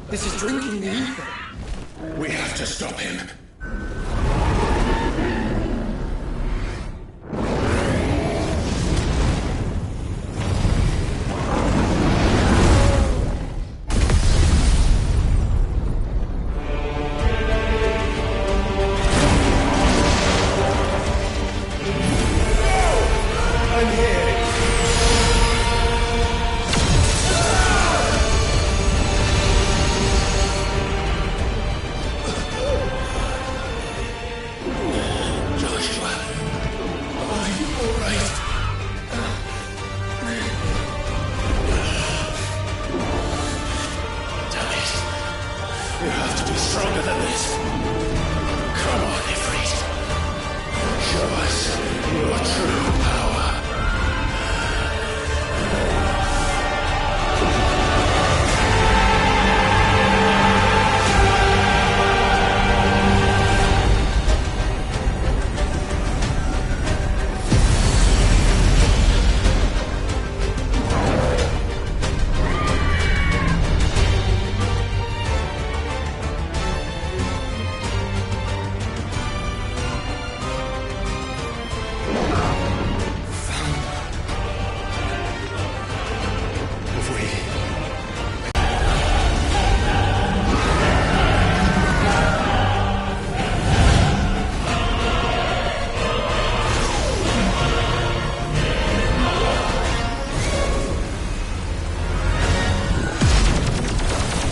This is drinking the ether. We have to stop him. You have to be stronger than this. Come on, Ifrit. Show us your true power.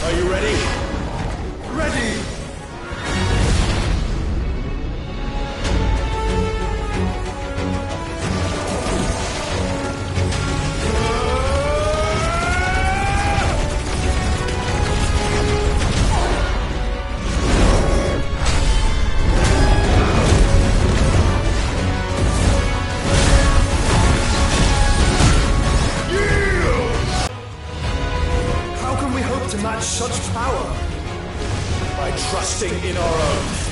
Are you ready? Ready! To match such power by trusting in our own.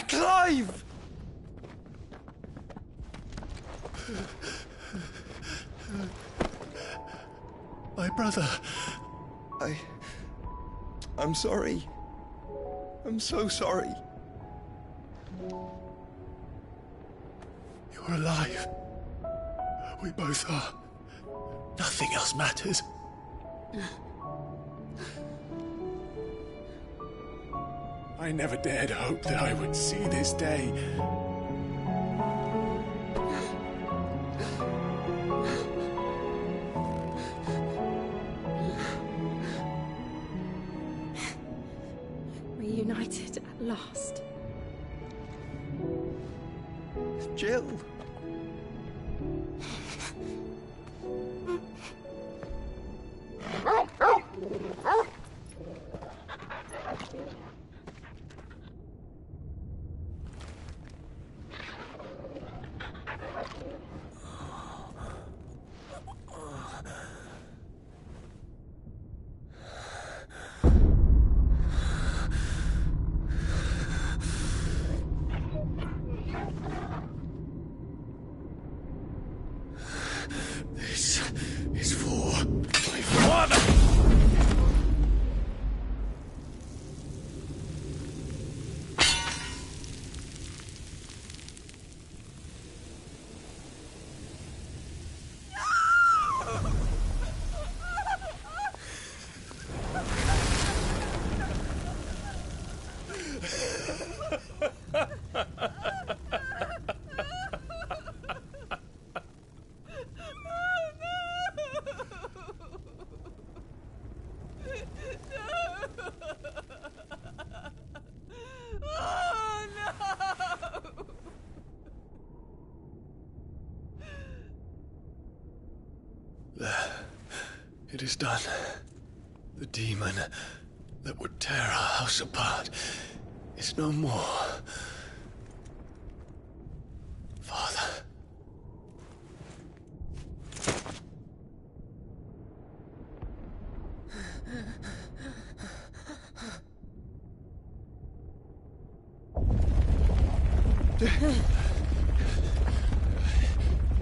Clive! My brother. I'm sorry. I'm so sorry. You're alive. We both are. Nothing else matters. I never dared hope that I would see this day. Reunited at last. Jill. This is for my father! It is done. The demon that would tear our house apart is no more. Father.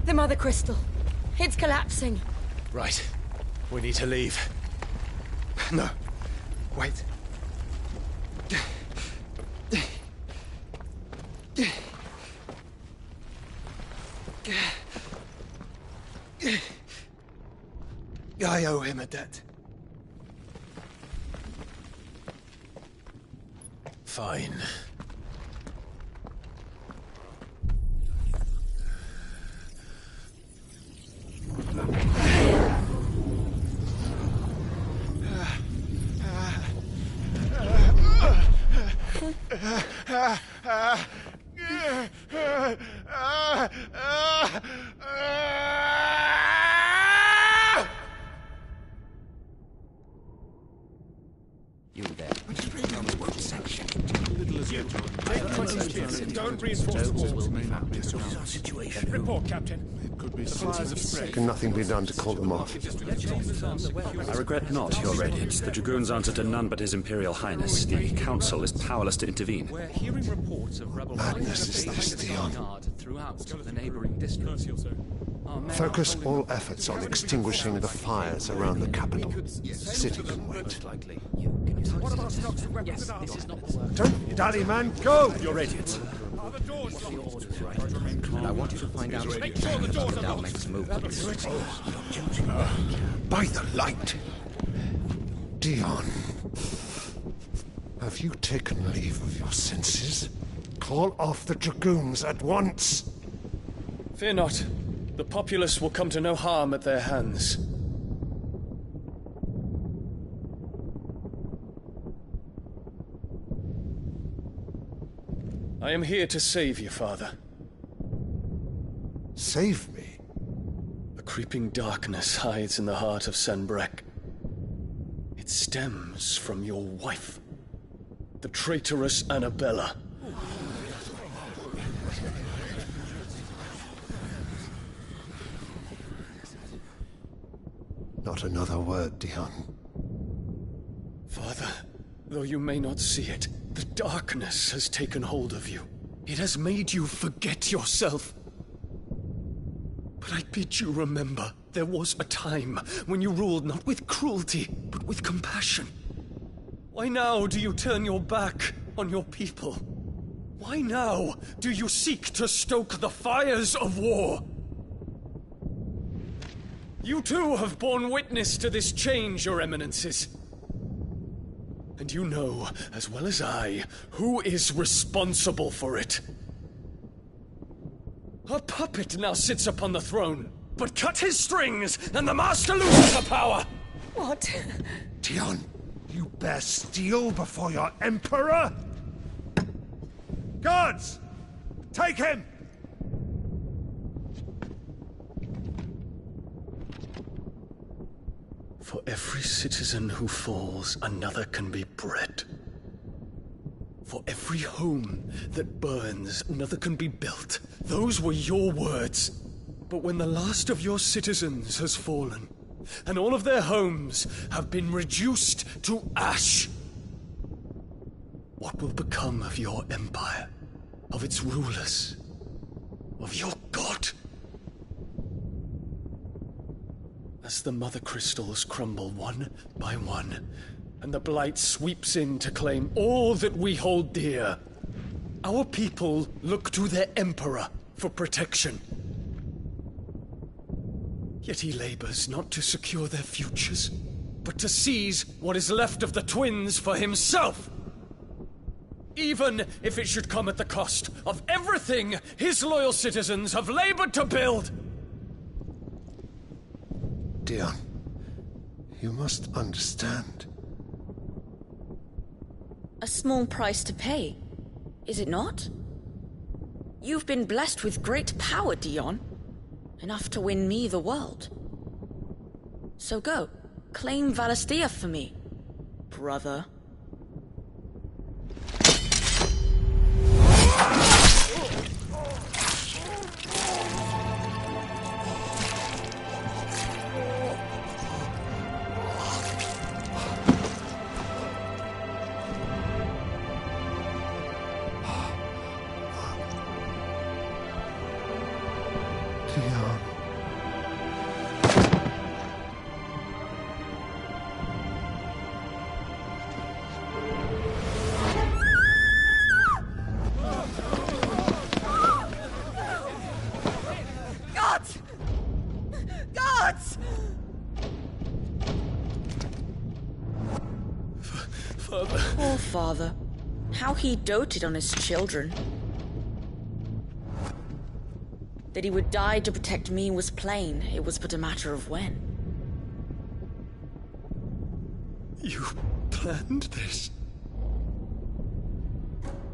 The Mother Crystal. It's collapsing. Right. We need to leave. No. Wait. I owe him a debt. Fine. You there. Don't reinforce the Situation. Report, Captain. Can nothing be done to call them off? I regret not, Your Radiance. The Dragoons answer to none but His Imperial Highness. The Council is powerless to intervene. We're hearing reports of rebel Madness is this, Theon. throughout the neighboring districts. Focus all efforts on extinguishing the fires around the capital. City can wait. Don't dally, man, go! Your Radiance. I want you to find out the Dalmek's movements. By the light! Dion, have you taken leave of your senses? Call off the Dragoons at once! Fear not. The populace will come to no harm at their hands. I am here to save you, Father. Save me? A creeping darkness hides in the heart of Sanbreque. It stems from your wife, the traitorous Annabella. Not another word, Dion. Father, though you may not see it, The darkness has taken hold of you. It has made you forget yourself. But I bid you remember, there was a time when you ruled not with cruelty, but with compassion. Why now do you turn your back on your people? Why now do you seek to stoke the fires of war? You too have borne witness to this change, Your Eminences. And you know, as well as I, who is responsible for it. A puppet now sits upon the throne, but cut his strings, and the master loses the power! What? Dion, you bear steel before your emperor? Guards! Take him! For every citizen who falls, another can be bred. For every home that burns, another can be built. Those were your words. But when the last of your citizens has fallen, and all of their homes have been reduced to ash, what will become of your empire, of its rulers, of your god? As the mother crystals crumble one by one, and the blight sweeps in to claim all that we hold dear, our people look to their emperor for protection. Yet he labors not to secure their futures, but to seize what is left of the twins for himself. Even if it should come at the cost of everything his loyal citizens have labored to build. Dion, you must understand. A small price to pay, is it not? You've been blessed with great power, Dion. Enough to win me the world. So go, claim Valisthea for me, brother. Dion. Gods! Gods! Father. Poor father. How he doted on his children. That he would die to protect me was plain. It was but a matter of when. You planned this?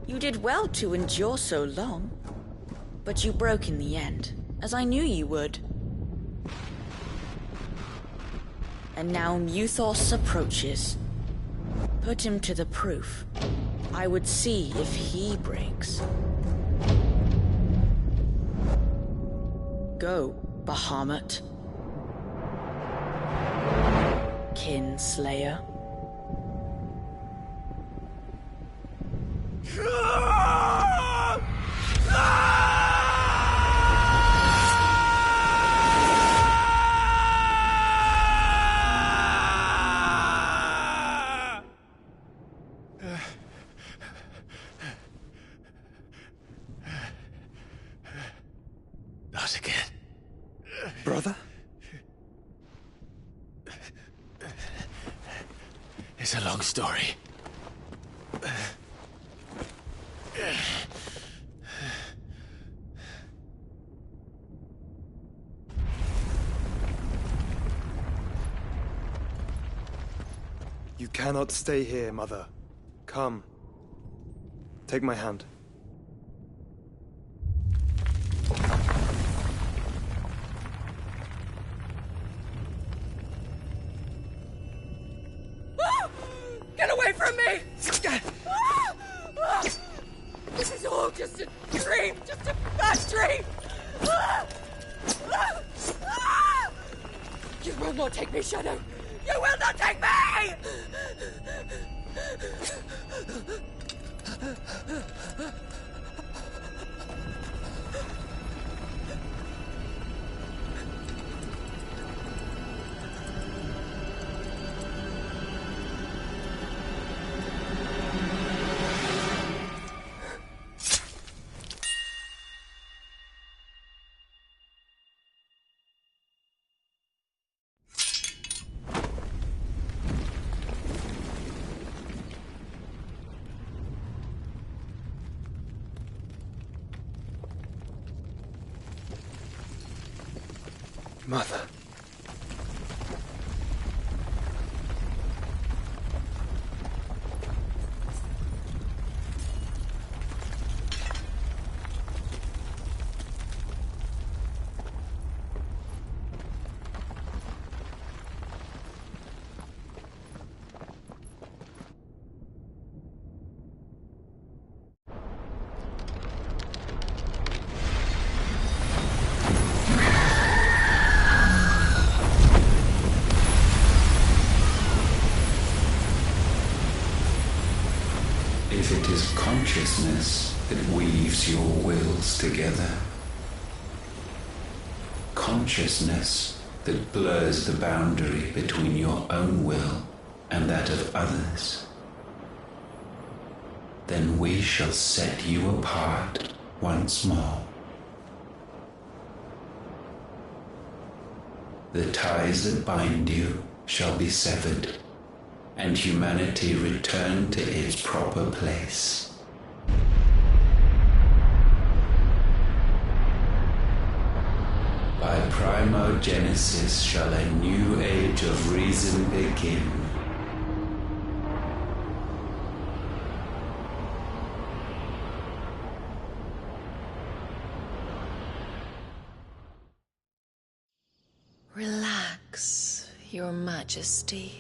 You did well to endure so long. But you broke in the end, as I knew you would. And now Muthos approaches. Put him to the proof. I would see if he breaks. Go, Bahamut. Kinslayer. Not again. Brother? It's a long story. You cannot stay here, Mother. Come. Take my hand. Get away from me! This is all just a dream, just a bad dream! You will not take me, Shadow! You will not take me! Mother. If it is consciousness that weaves your wills together, consciousness that blurs the boundary between your own will and that of others, then we shall set you apart once more. The ties that bind you shall be severed, and humanity return to its proper place. By primogenesis shall a new age of reason begin. Relax, Your Majesty.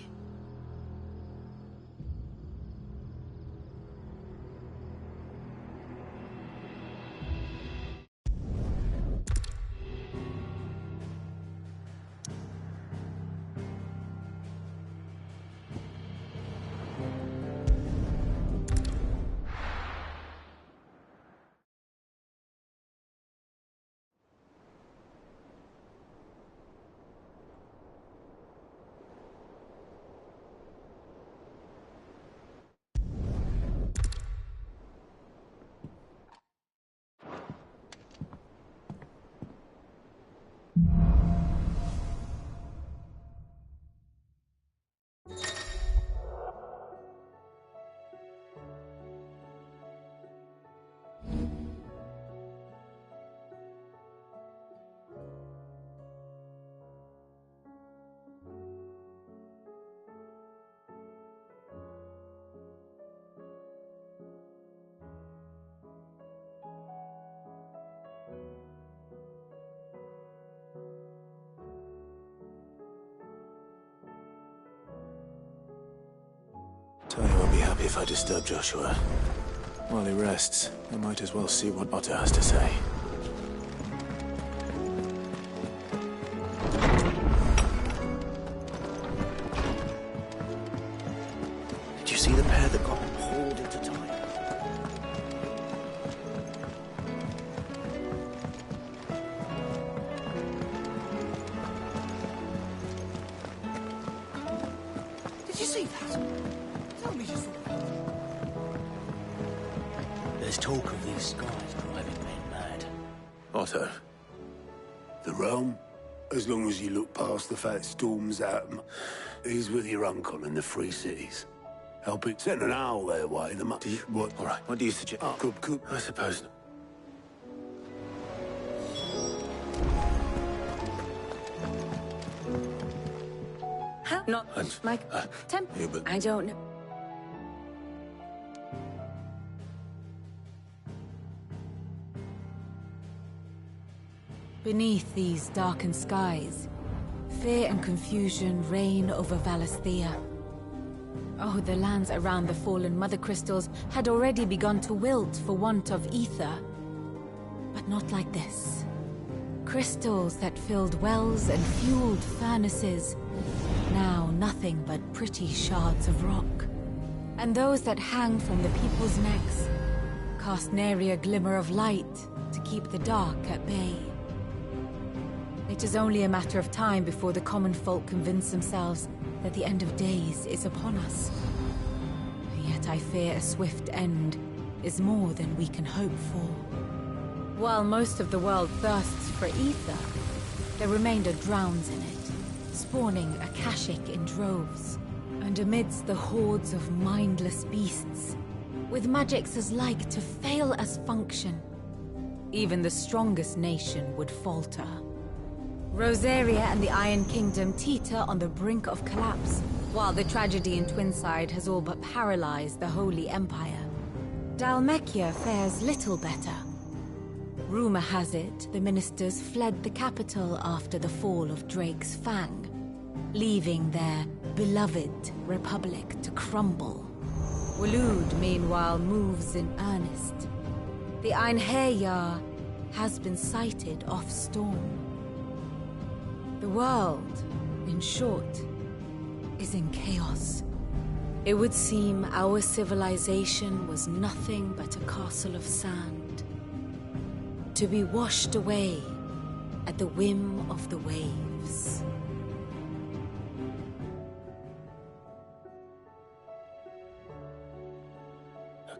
Tony won't be happy if I disturb Joshua. While he rests, I might as well see what Otter has to say. Did you see the pair that got hauled into time? Did you see that? Tell me just. There's talk of these skies driving men mad. Otto, the realm, as long as you look past the fat storms at 'em, he's with your uncle in the Free Cities. Helping send an owl their way. What? All right. What do you suggest? Oh, good. I suppose. How? Not my temp. Yeah, but I don't know. Beneath these darkened skies, fear and confusion reign over Valisthea. Oh, the lands around the fallen Mother Crystals had already begun to wilt for want of ether. But not like this. Crystals that filled wells and fueled furnaces. Now nothing but pretty shards of rock. and those that hang from the people's necks cast nary a glimmer of light to keep the dark at bay. It is only a matter of time before the common folk convince themselves that the end of days is upon us. Yet I fear a swift end is more than we can hope for. While most of the world thirsts for ether, the remainder drowns in it, spawning Akashic in droves. And amidst the hordes of mindless beasts, with magics as like to fail as function, even the strongest nation would falter. Rosaria and the Iron Kingdom teeter on the brink of collapse, while the tragedy in Twinside has all but paralyzed the Holy Empire. Dhalmekia fares little better. Rumor has it the ministers fled the capital after the fall of Drake's Fang, leaving their beloved republic to crumble. Waloed, meanwhile, moves in earnest. The Einherjar has been sighted off Storm. The world, in short, is in chaos. It would seem our civilization was nothing but a castle of sand, to be washed away at the whim of the waves.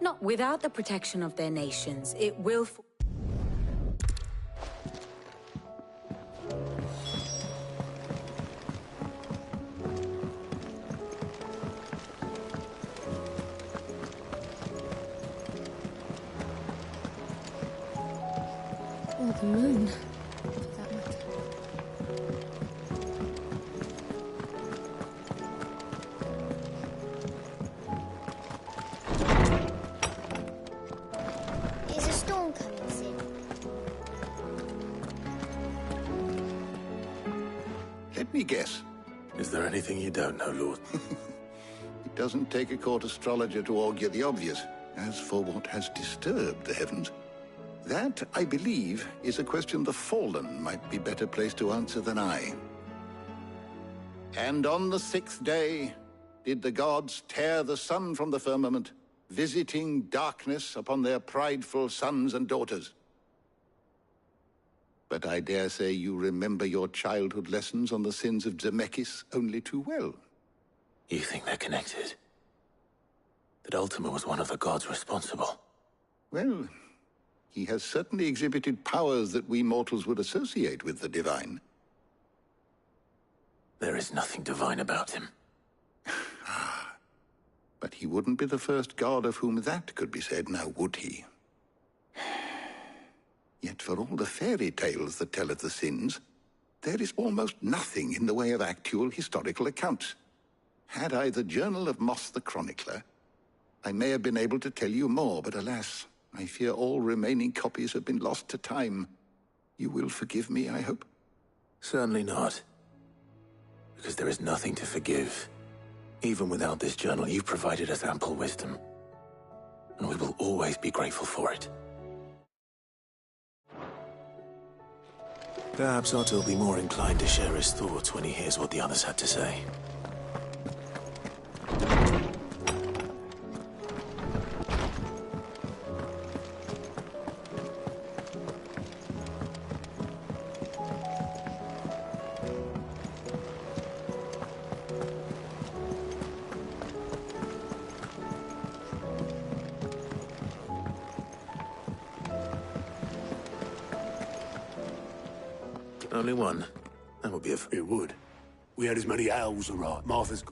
Not without the protection of their nations, it will... Or the moon, for that matter. Is a storm coming soon? Let me guess. Is there anything you don't know, Lord? It doesn't take a court astrologer to augur the obvious. As for what has disturbed the heavens, that, I believe, is a question the Fallen might be better placed to answer than I. And on the 6th day did the gods tear the sun from the firmament, visiting darkness upon their prideful sons and daughters. But I dare say you remember your childhood lessons on the sins of Zemeckis only too well. You think they're connected? That Ultima was one of the gods responsible? Well, he has certainly exhibited powers that we mortals would associate with the divine. There is nothing divine about him. But he wouldn't be the first god of whom that could be said, now would he? Yet for all the fairy tales that tell of the sins, there is almost nothing in the way of actual historical accounts. Had I the Journal of Moss the Chronicler, I may have been able to tell you more, but alas, I fear all remaining copies have been lost to time. You will forgive me, I hope? Certainly not. Because there is nothing to forgive. Even without this journal, you've provided us ample wisdom. And we will always be grateful for it. Perhaps Otto will be more inclined to share his thoughts when he hears what the others had to say. Only one. That would be It would. We had as many owls, all right. Martha's...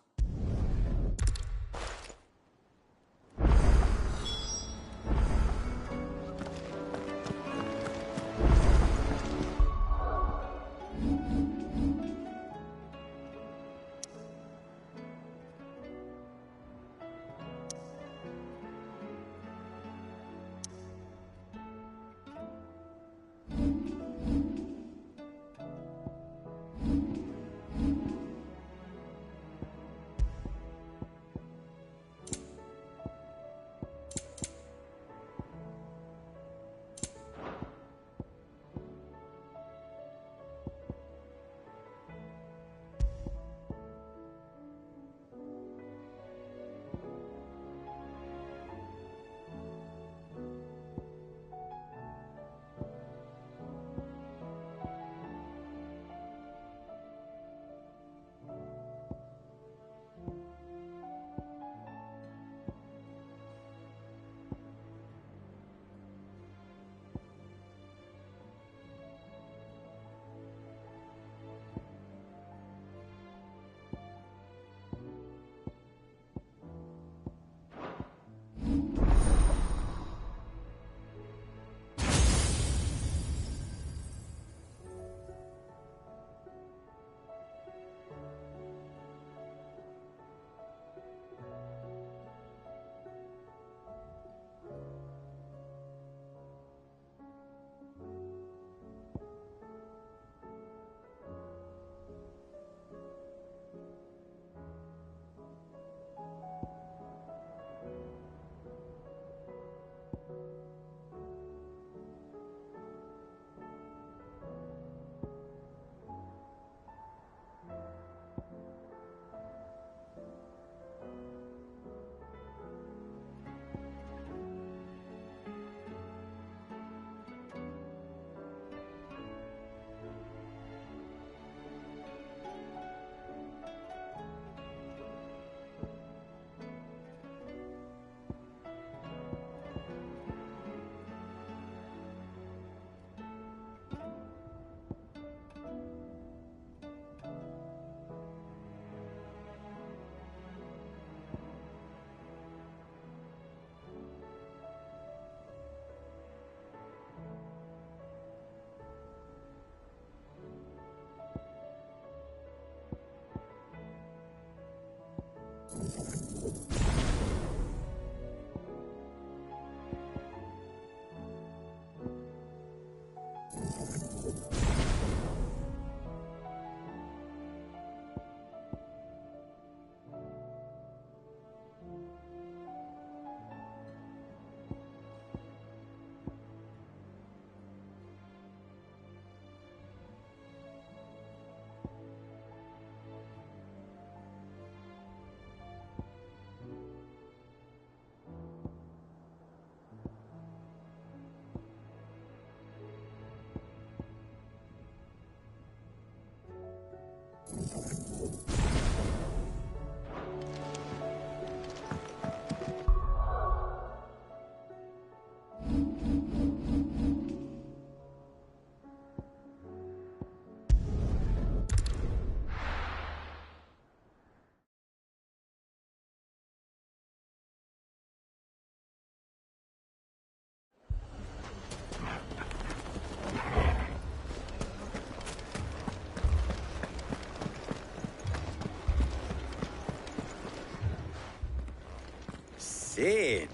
Cid,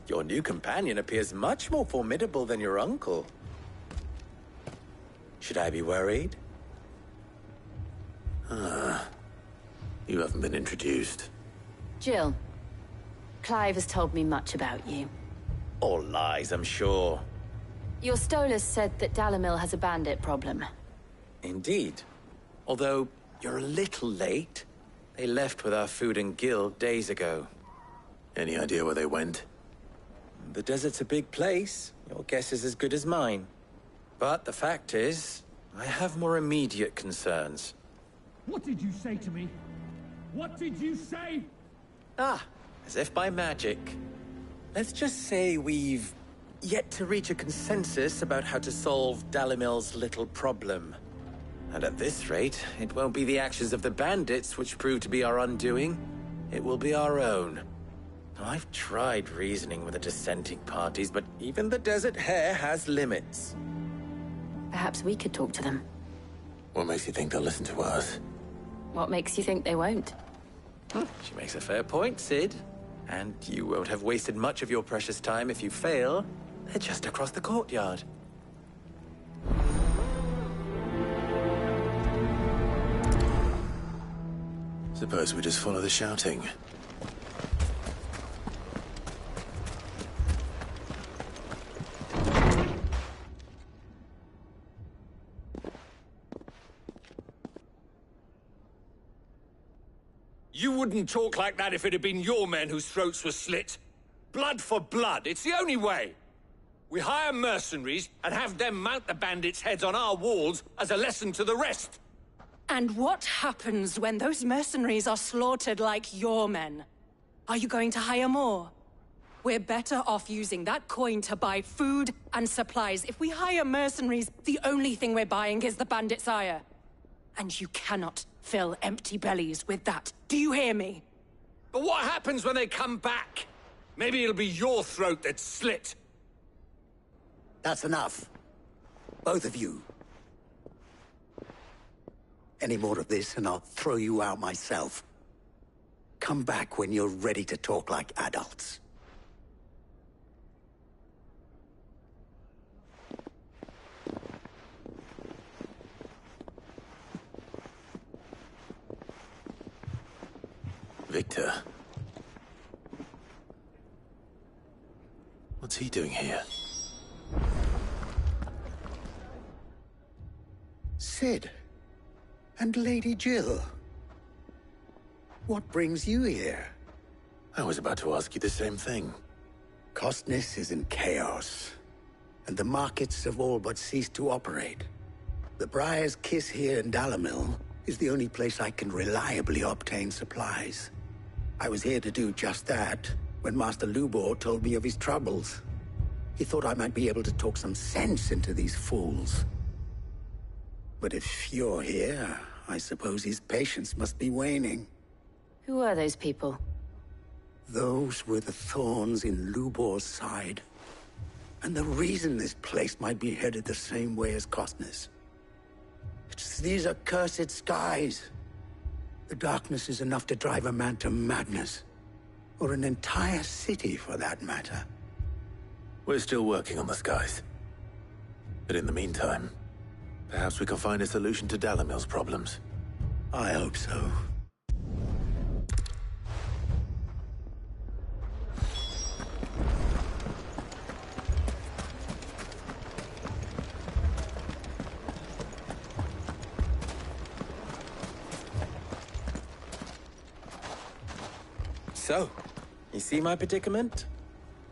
your new companion appears much more formidable than your uncle. Should I be worried? You haven't been introduced. Jill, Clive has told me much about you. All lies, I'm sure. Your Stolas said that Dalimil has a bandit problem. Indeed. Although, you're a little late. They left with our food and guild days ago. Any idea where they went? The desert's a big place. Your guess is as good as mine. But the fact is, I have more immediate concerns. What did you say to me? What did you say? As if by magic. Let's just say we've yet to reach a consensus about how to solve Dalimil's little problem. And at this rate, it won't be the actions of the bandits which prove to be our undoing. It will be our own. I've tried reasoning with the dissenting parties, but even the Desert Hare has limits. Perhaps we could talk to them. What makes you think they'll listen to us? What makes you think they won't? She makes a fair point, Cid. And you won't have wasted much of your precious time if you fail. They're just across the courtyard. Suppose we just follow the shouting. You wouldn't talk like that if it had been your men whose throats were slit. Blood for blood, it's the only way. We hire mercenaries and have them mount the bandits' heads on our walls as a lesson to the rest. And what happens when those mercenaries are slaughtered like your men? Are you going to hire more? We're better off using that coin to buy food and supplies. If we hire mercenaries, the only thing we're buying is the bandits' ire. And you cannot fill empty bellies with that. Do you hear me? But what happens when they come back? Maybe it'll be your throat that's slit. That's enough. Both of you. Any more of this and I'll throw you out myself. Come back when you're ready to talk like adults. Victor. What's he doing here? Cid. And Lady Jill. What brings you here? I was about to ask you the same thing. Costness is in chaos, and the markets have all but ceased to operate. The Briar's Kiss here in Dalimil is the only place I can reliably obtain supplies. I was here to do just that when Master Lubor told me of his troubles. He thought I might be able to talk some sense into these fools. But if you're here, I suppose his patience must be waning. Who are those people? Those were the thorns in Lubor's side. And the reason this place might be headed the same way as Costness. It's these accursed skies. The darkness is enough to drive a man to madness. Or an entire city, for that matter. We're still working on the skies. But in the meantime, perhaps we can find a solution to Dalimil's problems. I hope so. So, you see my predicament?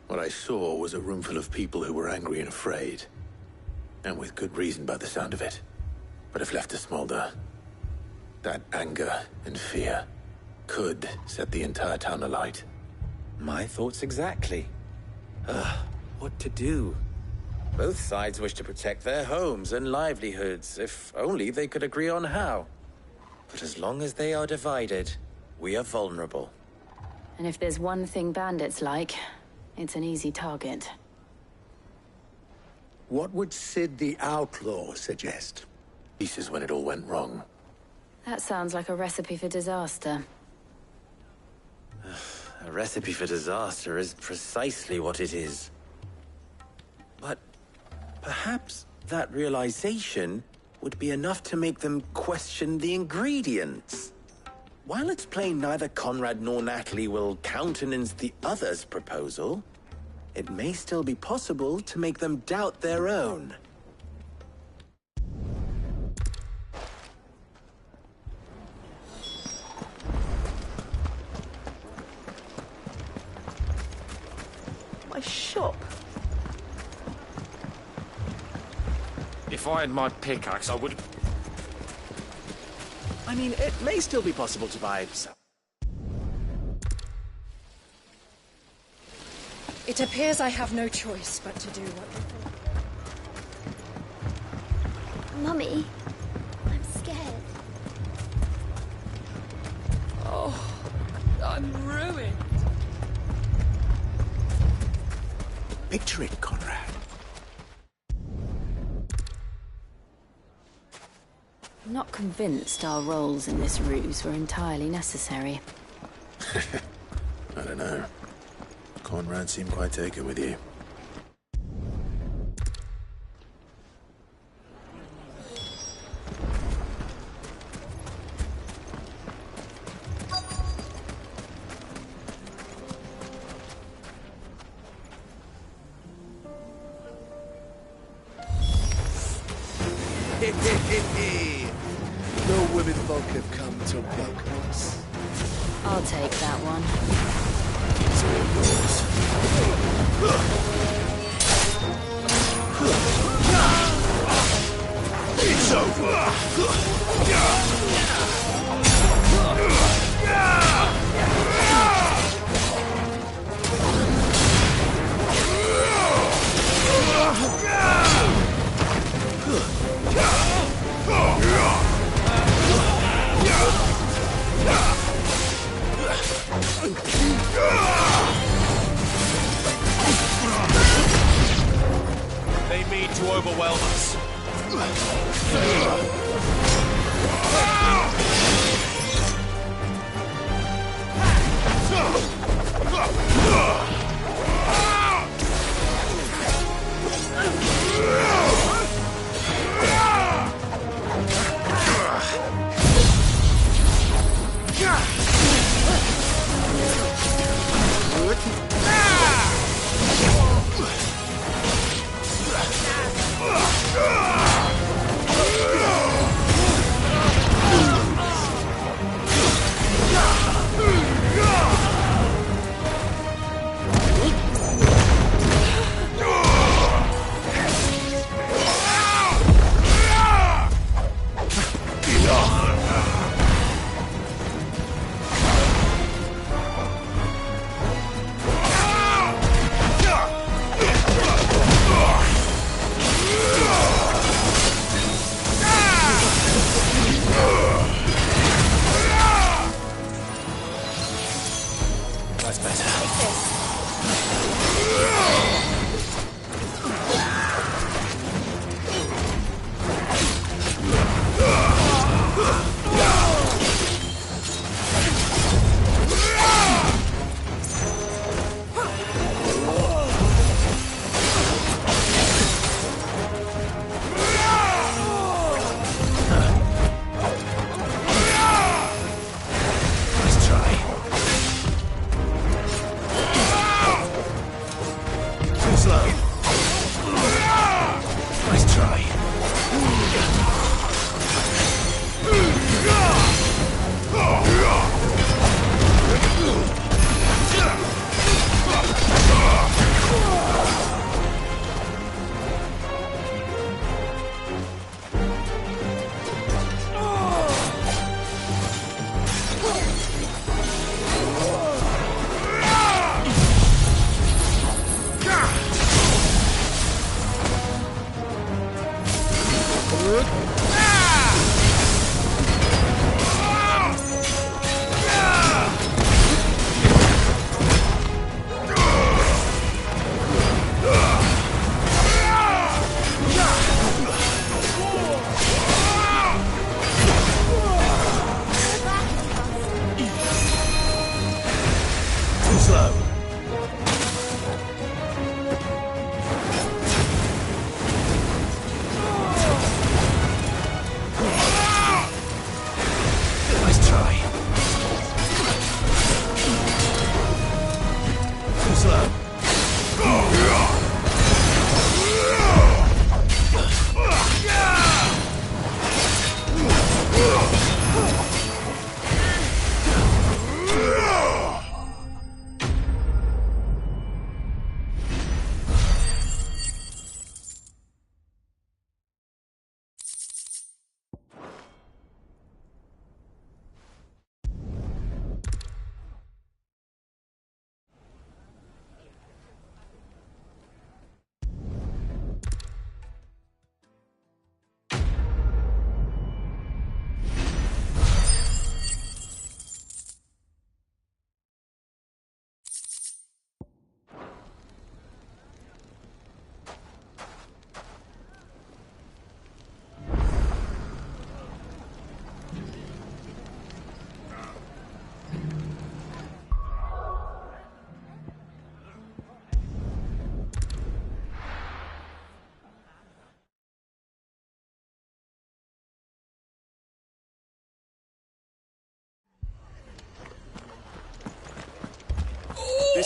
What I saw was a room full of people who were angry and afraid. And with good reason by the sound of it. But if left to smolder, that anger and fear could set the entire town alight. My thoughts exactly. What to do? Both sides wish to protect their homes and livelihoods, if only they could agree on how. But as long as they are divided, we are vulnerable. And if there's one thing bandits like, it's an easy target. What would Sid the Outlaw suggest? Pieces when it all went wrong. That sounds like a recipe for disaster. A recipe for disaster is precisely what it is. But perhaps that realization would be enough to make them question the ingredients. While it's plain neither Conrad nor Natalie will countenance the other's proposal, it may still be possible to make them doubt their own. My shop. If I had my pickaxe, I would... I mean, it may still be possible to buy some. It appears I have no choice but to do what you Mummy, I'm scared. Oh, I'm ruined. Picture it, Conrad. I'm not convinced our roles in this ruse were entirely necessary. I don't know. Conrad seemed quite taken with you. No women folk have come to welcome us. I'll take that one. So it goes. It's over! They mean to overwhelm us.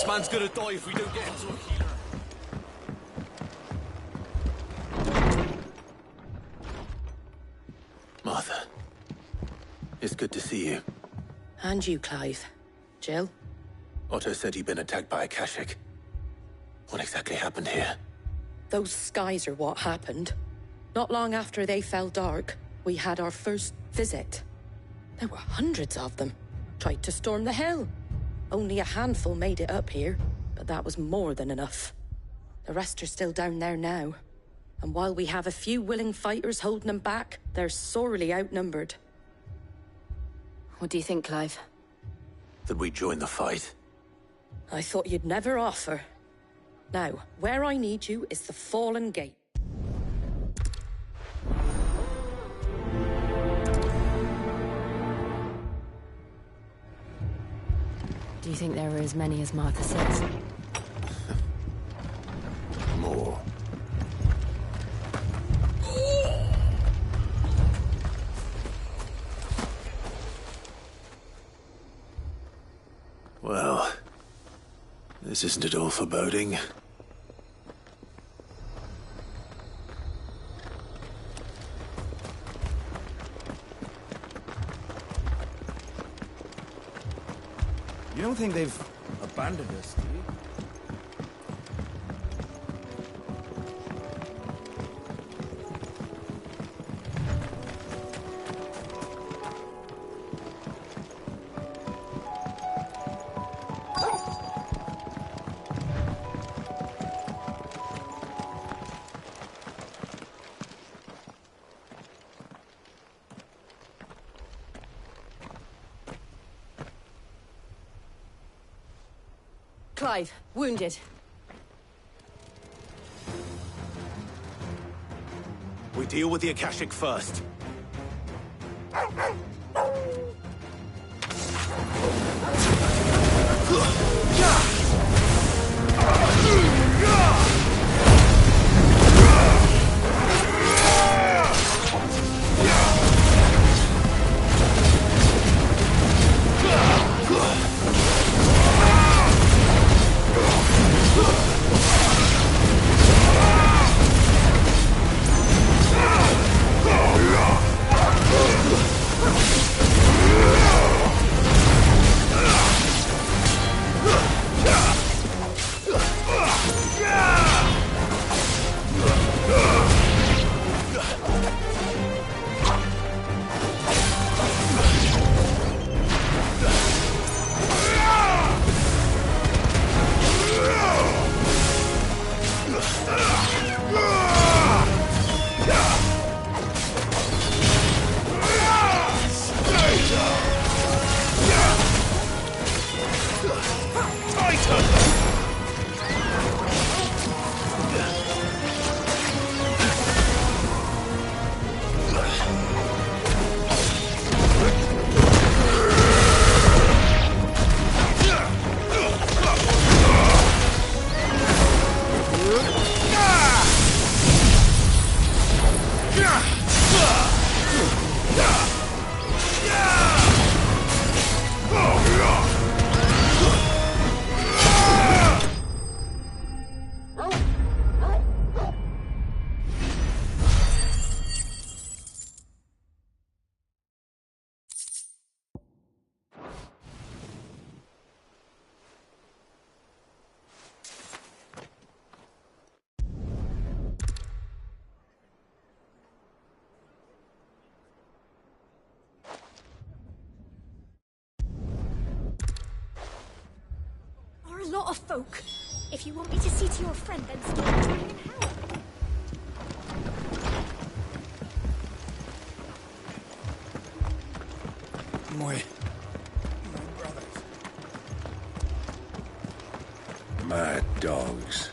man's gonna die if we don't get him to a healer. Martha. It's good to see you. And you, Clive. Jill? Otto said he'd been attacked by Akashic. What exactly happened here? Those skies are what happened. Not long after they fell dark, we had our first visit. There were hundreds of them. Tried to storm the hill. Only a handful made it up here, but that was more than enough. The rest are still down there now. And while we have a few willing fighters holding them back, they're sorely outnumbered. What do you think, Clive? That we join the fight? I thought you'd never offer. Now, where I need you is the Fallen Gate. Do you think there are as many as Martha says? More. Well, this isn't at all foreboding. You don't think they've abandoned us, do you? Clive, wounded. We deal with the Akashic first. A lot of folk. If you want me to see to your friend, then stop trying and help. My brothers. Mad dogs.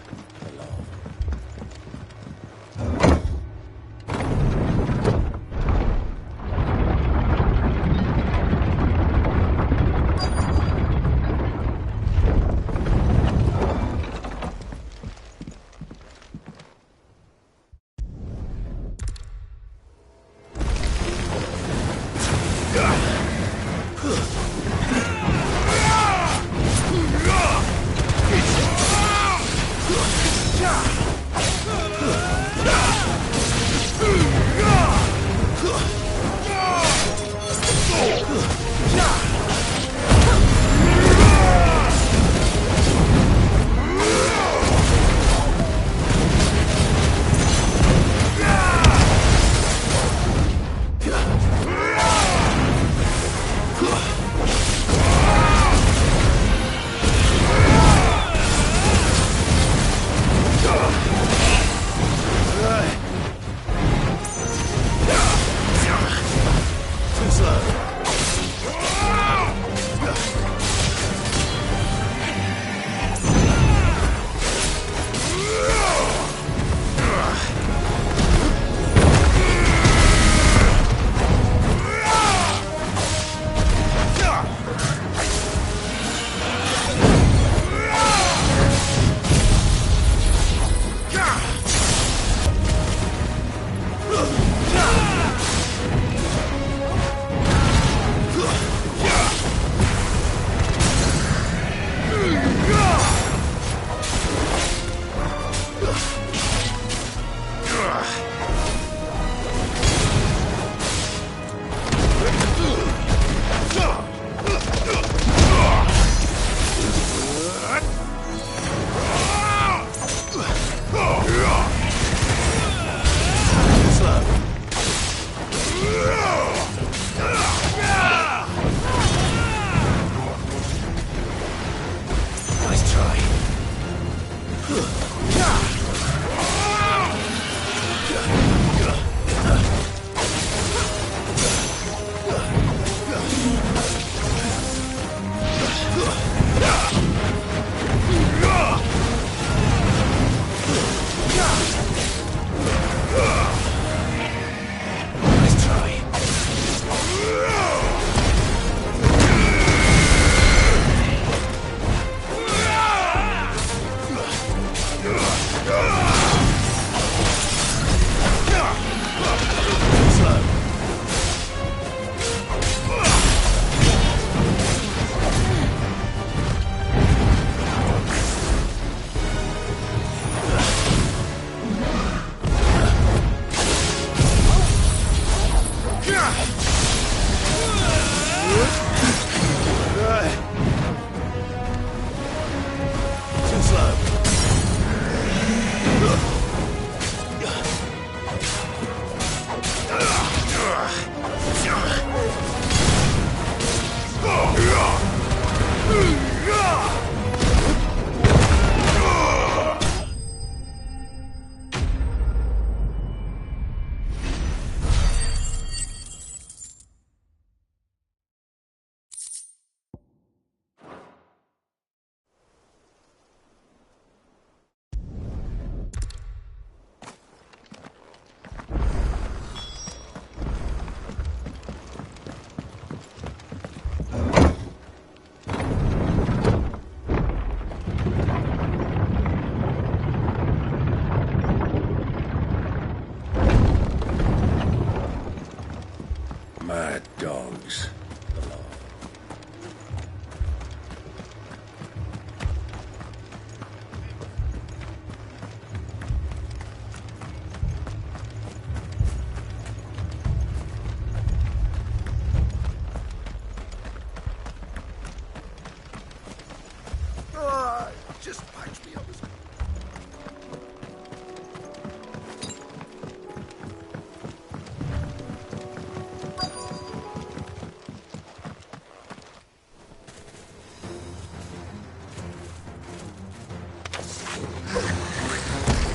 Just patch me up.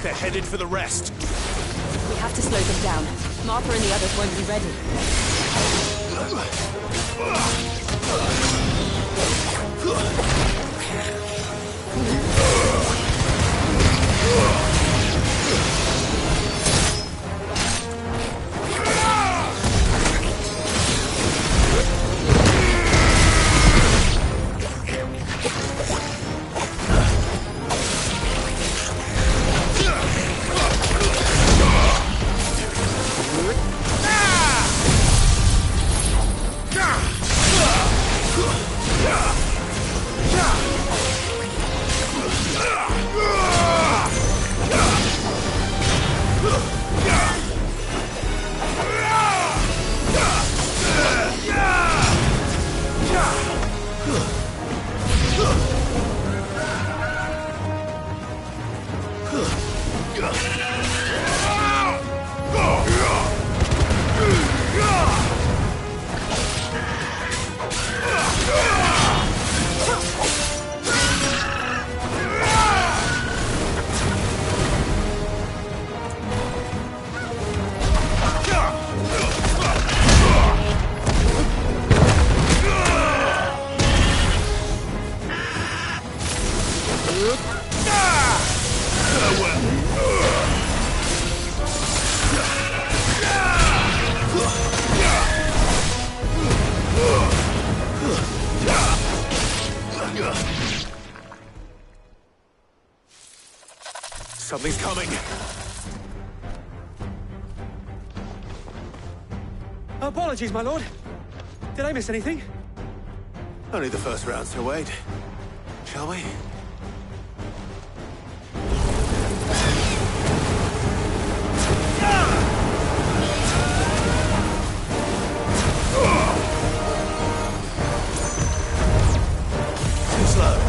They're headed for the rest. We have to slow them down. Martha and the others won't be ready. Something's coming. Apologies, my lord. Did I miss anything? Only the first round, so wait. Shall we? Too slow.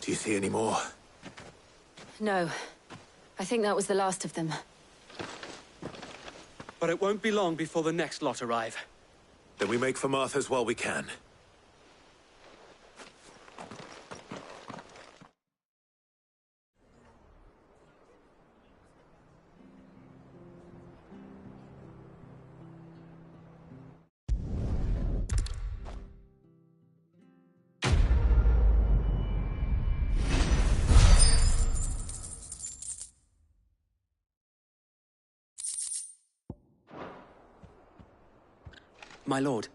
Do you see any more? No. I think that was the last of them. But it won't be long before the next lot arrive. Then we make for Martha's while we can. My lord.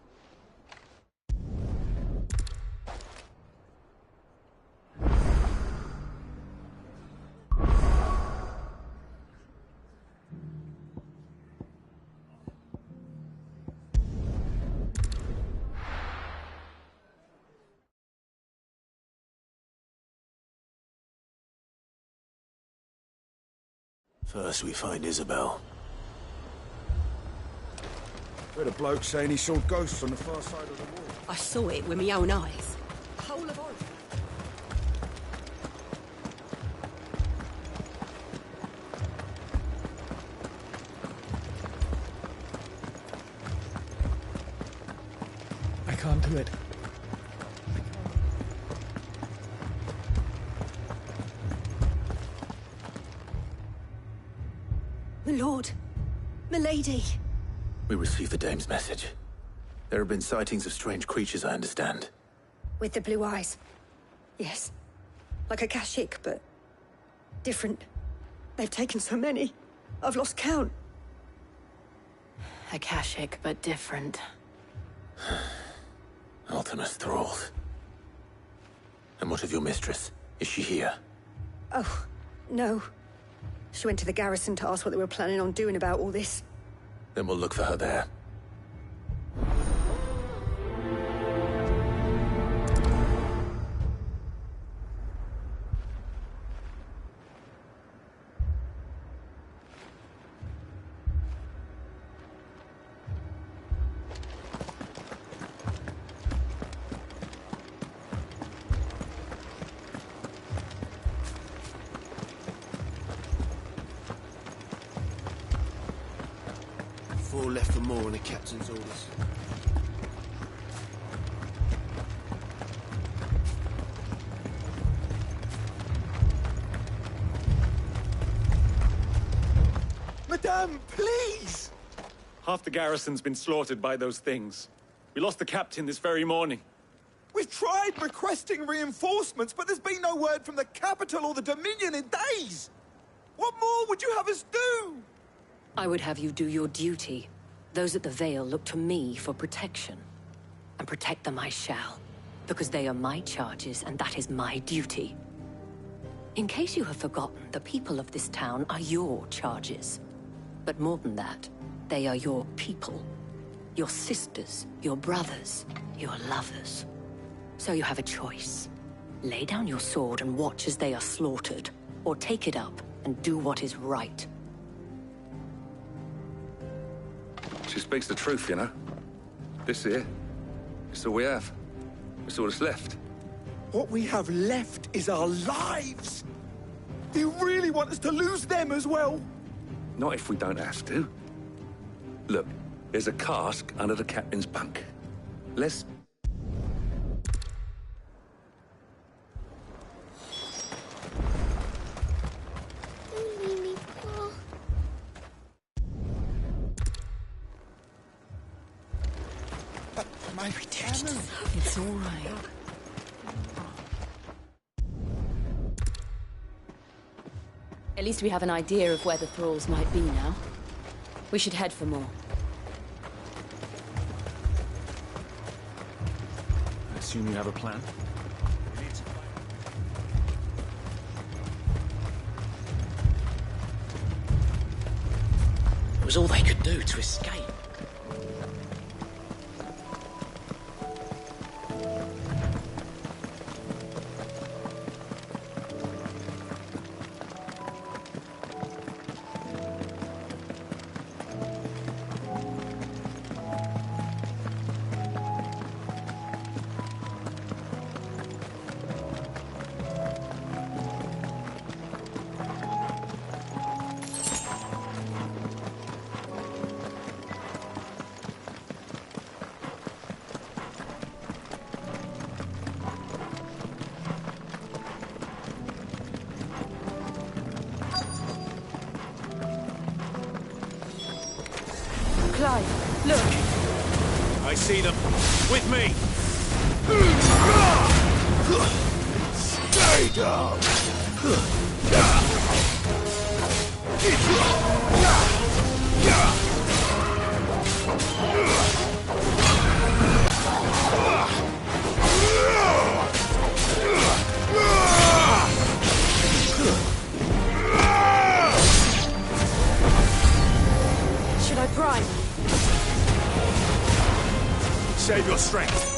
First we find Isabel. Heard a bloke saying he saw ghosts on the far side of the wall. I saw it with my own eyes. Whole of Oregon. I can't do it. My lord. Milady. We received the dame's message. There have been sightings of strange creatures, I understand. With the blue eyes. Yes. Like a Kashyyyk, but different. They've taken so many. I've lost count. A Kashyyyk, but different. Ultimus thralls. And what of your mistress? Is she here? Oh, no. She went to the garrison to ask what they were planning on doing about all this. Then we'll look for her there. Four left for more on the captain's orders. Madame, please! Half the garrison's been slaughtered by those things. We lost the captain this very morning. We've tried requesting reinforcements, but there's been no word from the capital or the Dominion in days! What more would you have us do? I would have you do your duty. Those at the Vale look to me for protection. And protect them I shall. Because they are my charges, and that is my duty. In case you have forgotten, the people of this town are your charges. But more than that, they are your people. Your sisters, your brothers, your lovers. So you have a choice. Lay down your sword and watch as they are slaughtered, or take it up and do what is right. She speaks the truth, you know. This here, it's all we have. It's all that's left. What we have left is our lives! Do you really want us to lose them as well? Not if we don't have to. Look, there's a cask under the captain's bunk. Let's... My redemption. It's all right. At least we have an idea of where the thralls might be now. We should head for more. I assume you have a plan? It was all they could do to escape. Clive, look! I see them. With me! Stay down! Save your strength.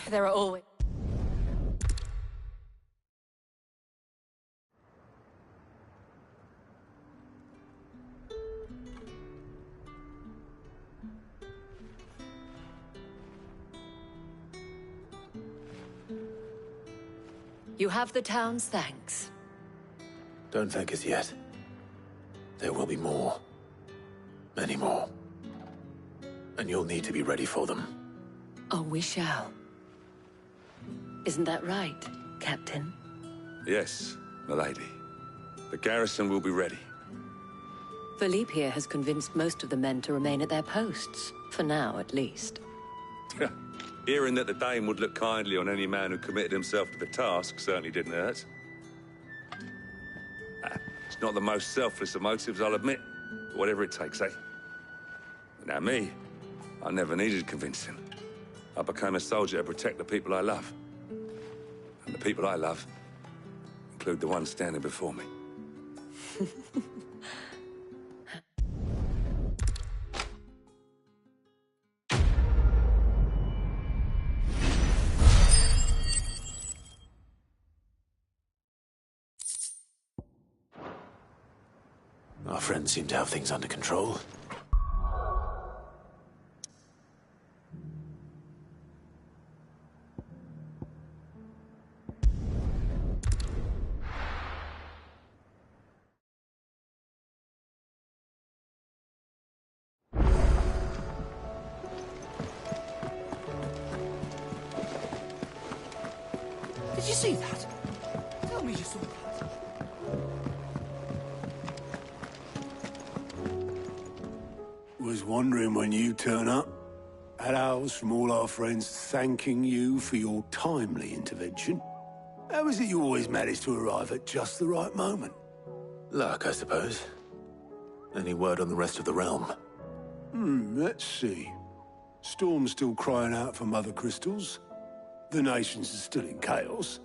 There are always... You have the town's thanks. Don't thank us yet. There will be more. Many more. And you'll need to be ready for them. Oh, we shall. Isn't that right, Captain? Yes, milady. The garrison will be ready. Philippe here has convinced most of the men to remain at their posts. For now, at least. Hearing that the Dane would look kindly on any man who committed himself to the task certainly didn't hurt. It's not the most selfless of motives, I'll admit. But whatever it takes, eh? Now me, I never needed convincing. I became a soldier to protect the people I love. And the people I love include the ones standing before me. Our friends seem to have things under control. Did you see that? Tell me you saw that. Was wondering when you turn up. Had owls from all our friends thanking you for your timely intervention. How is it you always manage to arrive at just the right moment? Luck, I suppose. Any word on the rest of the realm? Let's see. Storm's still crying out for Mother Crystals. The nations are still in chaos.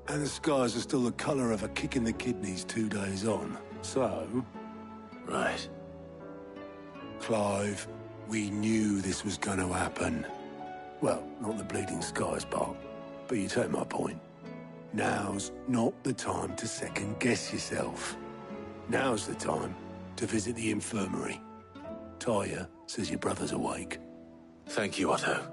And the skies are still the colour of a kick in the kidneys 2 days on. So... Right. Clive, we knew this was going to happen. Well, not the bleeding skies part, but you take my point. Now's not the time to second-guess yourself. Now's the time to visit the infirmary. Talia says your brother's awake. Thank you, Otto.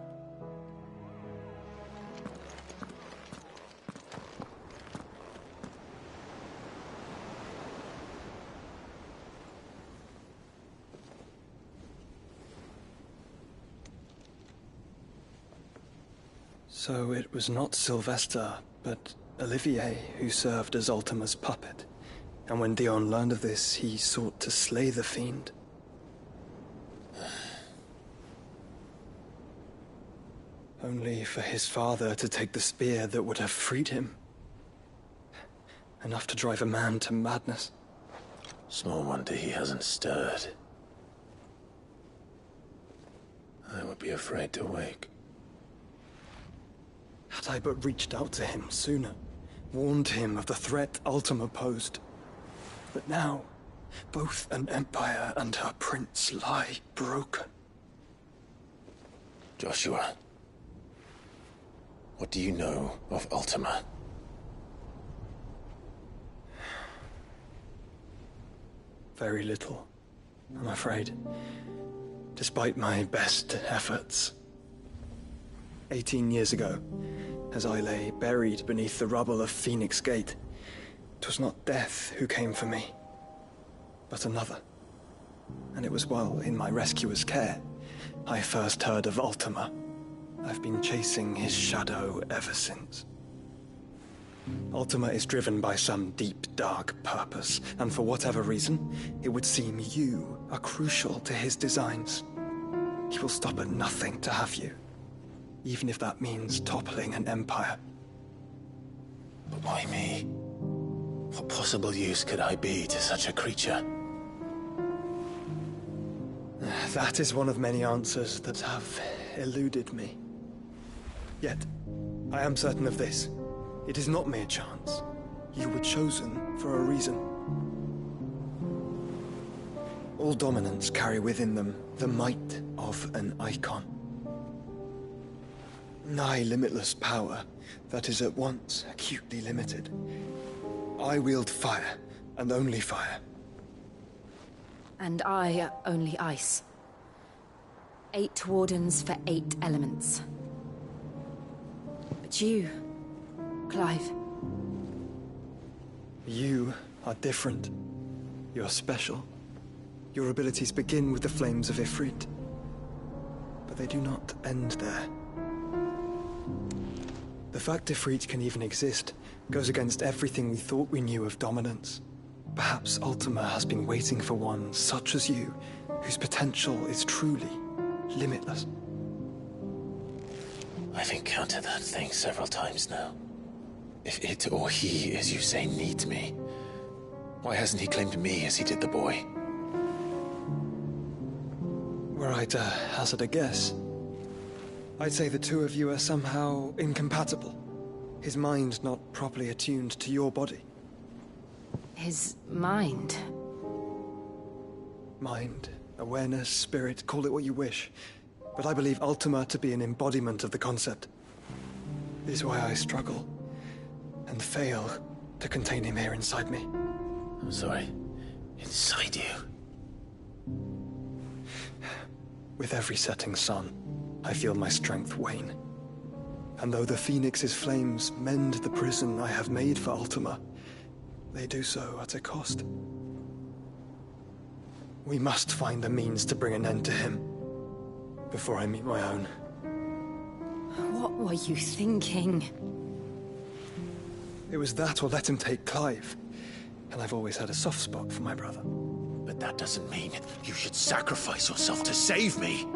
So it was not Sylvester, but Olivier who served as Ultima's puppet. And when Dion learned of this, he sought to slay the fiend. Only for his father to take the spear that would have freed him. Enough to drive a man to madness. Small wonder he hasn't stirred. I would be afraid to wake. Had I but reached out to him sooner, warned him of the threat Ultima posed. But now, both an empire and her prince lie broken. Joshua, what do you know of Ultima? Very little, I'm afraid. Despite my best efforts. 18 years ago, as I lay buried beneath the rubble of Phoenix Gate, 'twas not death who came for me, but another. And it was while in my rescuer's care I first heard of Ultima. I've been chasing his shadow ever since. Ultima is driven by some deep, dark purpose, and for whatever reason, it would seem you are crucial to his designs. He will stop at nothing to have you, even if that means toppling an empire. But why me? What possible use could I be to such a creature? That is one of many answers that have eluded me. Yet, I am certain of this. It is not mere chance. You were chosen for a reason. All dominants carry within them the might of an icon. Nigh limitless power that is at once acutely limited. I wield fire, and only fire. And I only ice. 8 wardens for 8 elements. But you, Clive. You are different. You're special. Your abilities begin with the flames of Ifrit. But they do not end there. The fact Ifrit can even exist goes against everything we thought we knew of dominance. Perhaps Ultima has been waiting for one such as you, whose potential is truly limitless. I've encountered that thing several times now. If it or he, as you say, needs me, why hasn't he claimed me as he did the boy? Were I to hazard a guess, I'd say the two of you are somehow incompatible. His mind not properly attuned to your body. His mind? Mind, awareness, spirit, call it what you wish. But I believe Ultima to be an embodiment of the concept. This is why I struggle and fail to contain him here inside me. I'm sorry. Inside you? With every setting sun, I feel my strength wane. And though the Phoenix's flames mend the prison I have made for Ultima, they do so at a cost. We must find the means to bring an end to him before I meet my own. What were you thinking? It was that or let him take Clive. And I've always had a soft spot for my brother. But that doesn't mean you should sacrifice yourself to save me.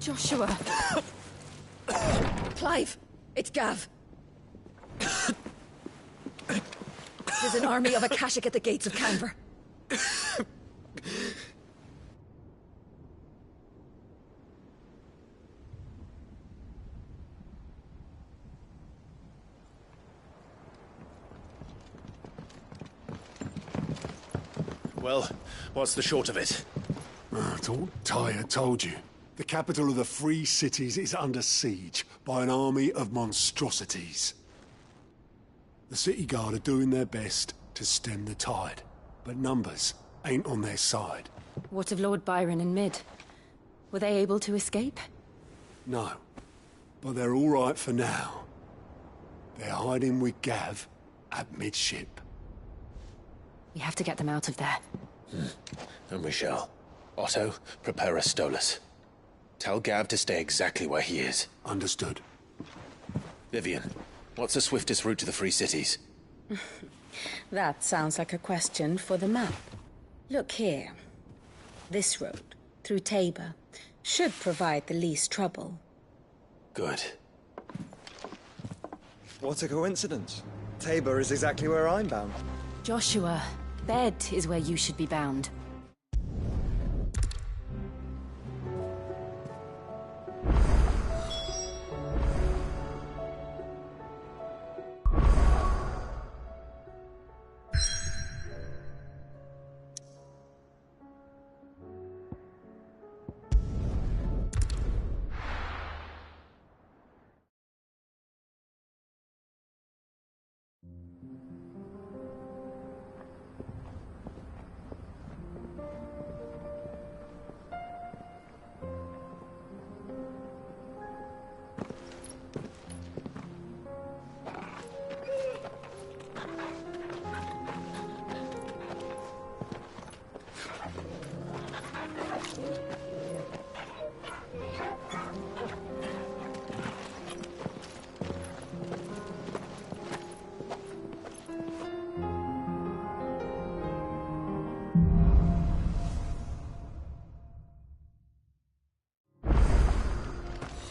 Joshua. Clive, it's Gav. There's an army of Akashic at the gates of Canver. Well, what's the short of it? I thought Tyr told you. The capital of the Free Cities is under siege by an army of monstrosities. The City Guard are doing their best to stem the tide, but numbers ain't on their side. What of Lord Byron and Mid? Were they able to escape? No, but they're all right for now. They're hiding with Gav at midship. We have to get them out of there. And we shall. Otto, prepare a Stolas. Tell Gav to stay exactly where he is. Understood. Vivian, what's the swiftest route to the Free Cities? That sounds like a question for the map. Look here. This road, through Tabor, should provide the least trouble. Good. What a coincidence. Tabor is exactly where I'm bound. Joshua, Bed is where you should be bound.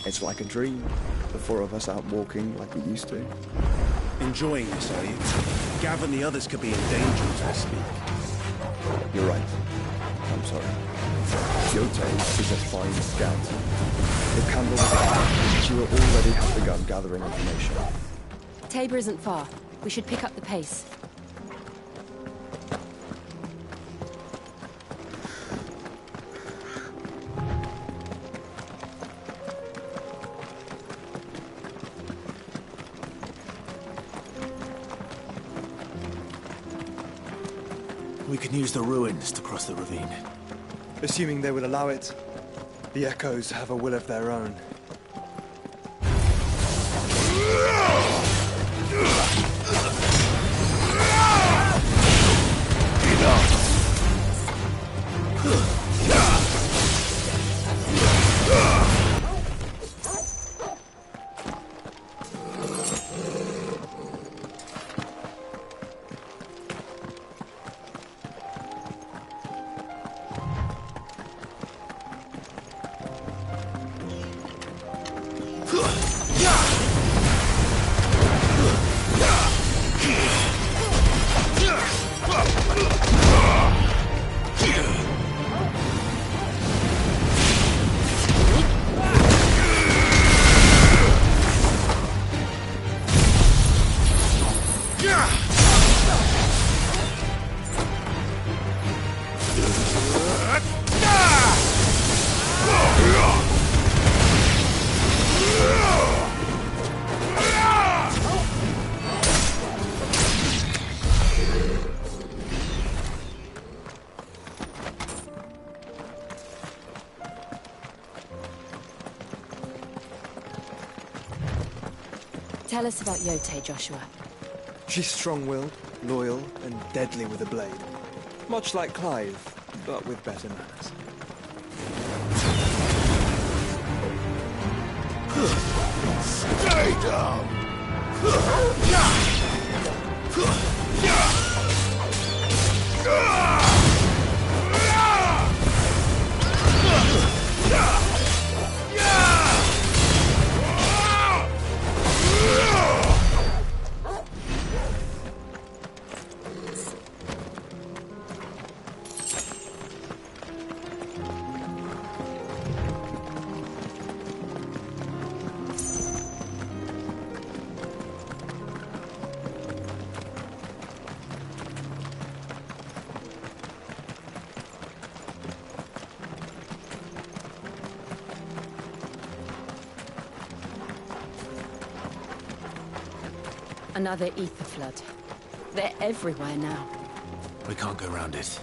It's like a dream. The four of us out walking like we used to. Enjoying this, are you? Gav and the others could be in danger as I speak. You're right. I'm sorry. Yotei is a fine scout. If Campbell was a cat, she will already have begun gathering information. Tabor isn't far. We should pick up the pace. We can use the ruins to cross the ravine. Assuming they will allow it. The Echoes have a will of their own. Tell us about Yotei, Joshua. She's strong-willed, loyal, and deadly with a blade. Much like Clive, but with better manners. Stay down! Another ether flood. They're everywhere now. We can't go around it.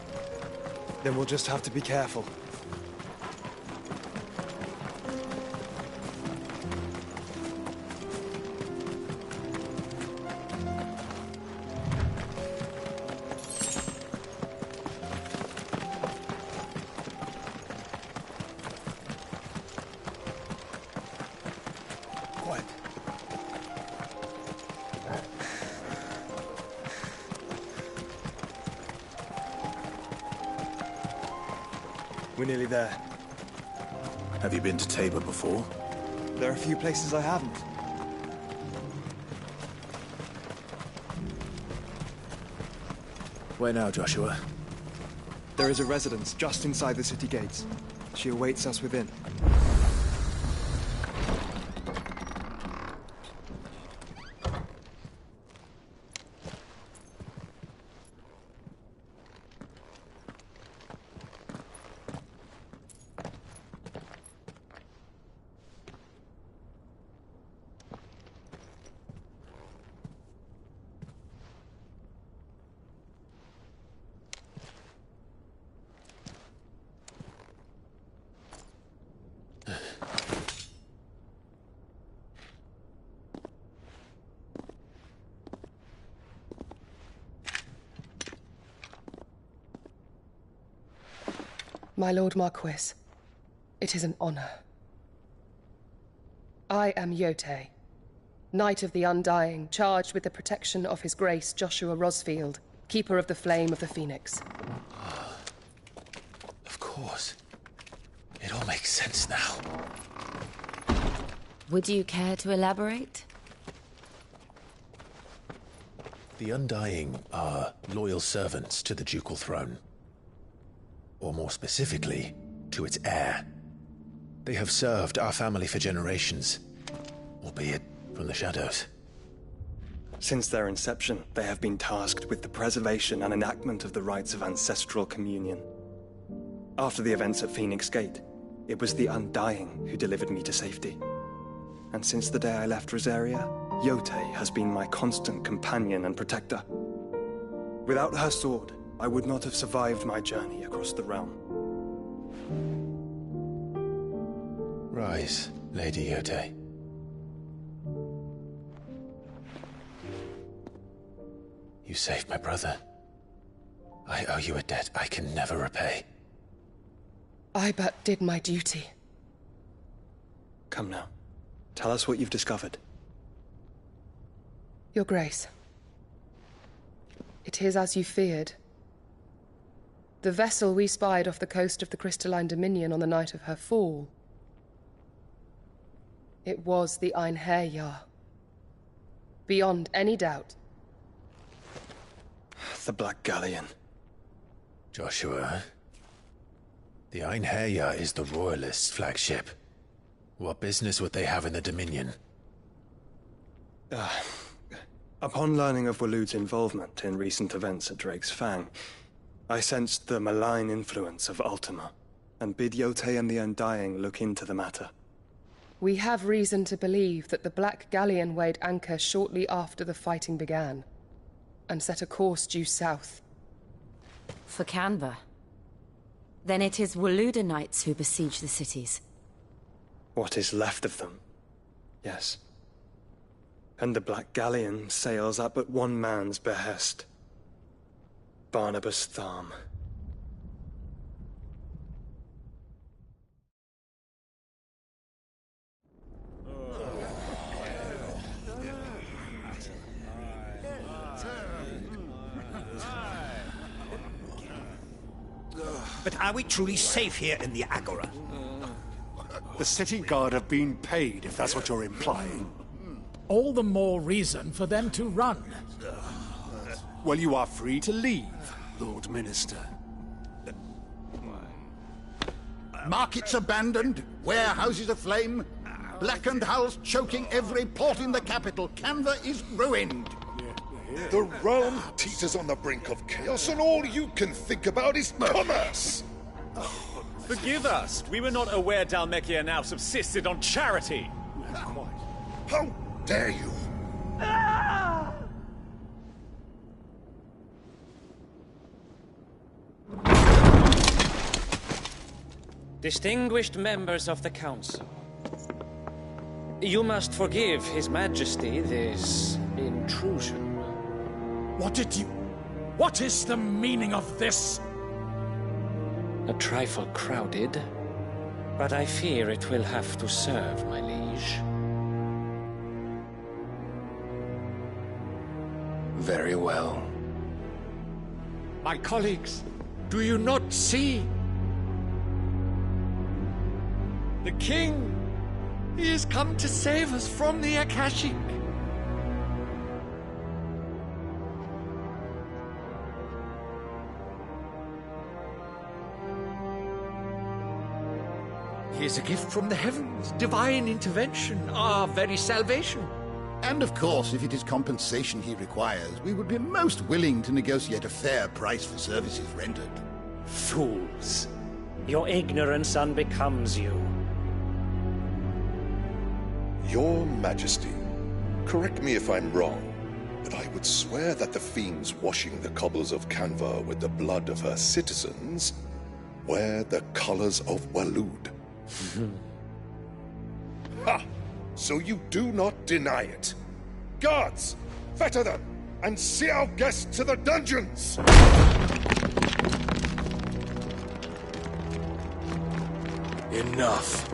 Then we'll just have to be careful. Quiet. We're nearly there. Have you been to Tabor before? There are a few places I haven't. Where now, Joshua? There is a residence just inside the city gates. She awaits us within. My Lord Marquis, it is an honor. I am Yotei, Knight of the Undying, charged with the protection of His Grace Joshua Rosfield, Keeper of the Flame of the Phoenix. Of course. It all makes sense now. Would you care to elaborate? The Undying are loyal servants to the ducal throne. Or more specifically, to its heir. They have served our family for generations, albeit from the shadows. Since their inception, they have been tasked with the preservation and enactment of the rites of ancestral communion. After the events at Phoenix Gate, it was the Undying who delivered me to safety. And since the day I left Rosaria, Yotei has been my constant companion and protector. Without her sword, I would not have survived my journey across the realm. Rise, Lady Yotei. You saved my brother. I owe you a debt I can never repay. I but did my duty. Come now. Tell us what you've discovered. Your Grace. It is as you feared. The vessel we spied off the coast of the Crystalline Dominion on the night of her fall. It was the Einherjar. Beyond any doubt. The Black Galleon. Joshua. The Einherjar is the Royalists' flagship. What business would they have in the Dominion? Upon learning of Waloed's involvement in recent events at Drake's Fang, I sensed the malign influence of Ultima, and bid Yotei and the Undying look into the matter. We have reason to believe that the Black Galleon weighed anchor shortly after the fighting began, and set a course due south. For Canva. Then it is Waloed Knights who besiege the cities. What is left of them, yes. And the Black Galleon sails at but one man's behest. Barnabas Tharm. But are we truly safe here in the Agora? The city guard have been paid, if that's what you're implying. All the more reason for them to run. Well, you are free to leave, Lord Minister. Markets abandoned, warehouses aflame, blackened hulls choking every port in the capital. Canva is ruined. The realm teeters on the brink of chaos, and all you can think about is commerce! Forgive us. We were not aware Dhalmekia now subsisted on charity. How dare you? Distinguished members of the Council, you must forgive His Majesty this intrusion. What is the meaning of this? A trifle crowded, but I fear it will have to serve, my liege. Very well. My colleagues, do you not see? The king! He has come to save us from the Akashic! He is a gift from the heavens, divine intervention, our very salvation. And of course, if it is compensation he requires, we would be most willing to negotiate a fair price for services rendered. Fools! Your ignorance unbecomes you. Your Majesty, correct me if I'm wrong, but I would swear that the fiends washing the cobbles of Canva with the blood of her citizens wear the colors of Waloed. Ha! So you do not deny it. Guards, fetter them, and see our guests to the dungeons! Enough.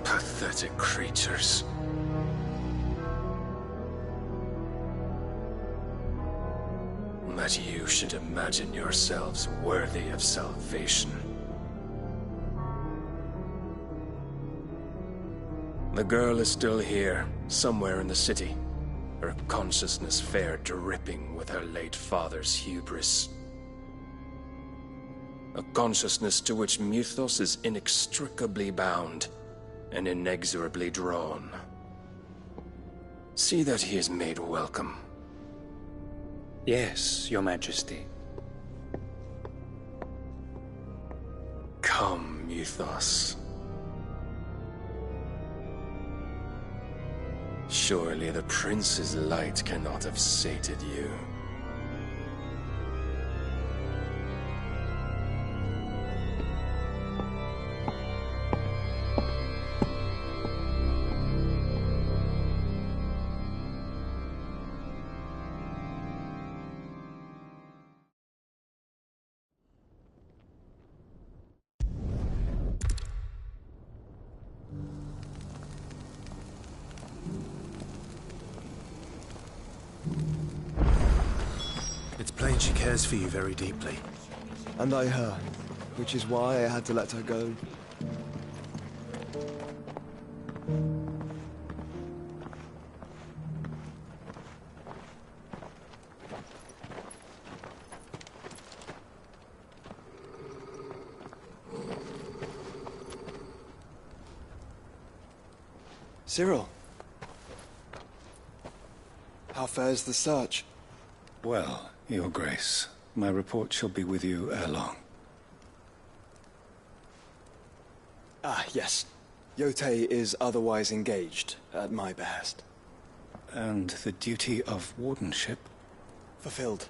Pathetic creatures. That you should imagine yourselves worthy of salvation. The girl is still here, somewhere in the city. Her consciousness fair dripping with her late father's hubris. A consciousness to which Mythos is inextricably bound and inexorably drawn. See that he is made welcome. Yes, Your Majesty. Come, Mythos. Surely the prince's light cannot have sated you. It's plain she cares for you very deeply. And I her, which is why I had to let her go. Cyril. How fares the search? Well, Your Grace, my report shall be with you ere long. Ah, yes. Yotei is otherwise engaged, at my behest. And the duty of wardenship? Fulfilled.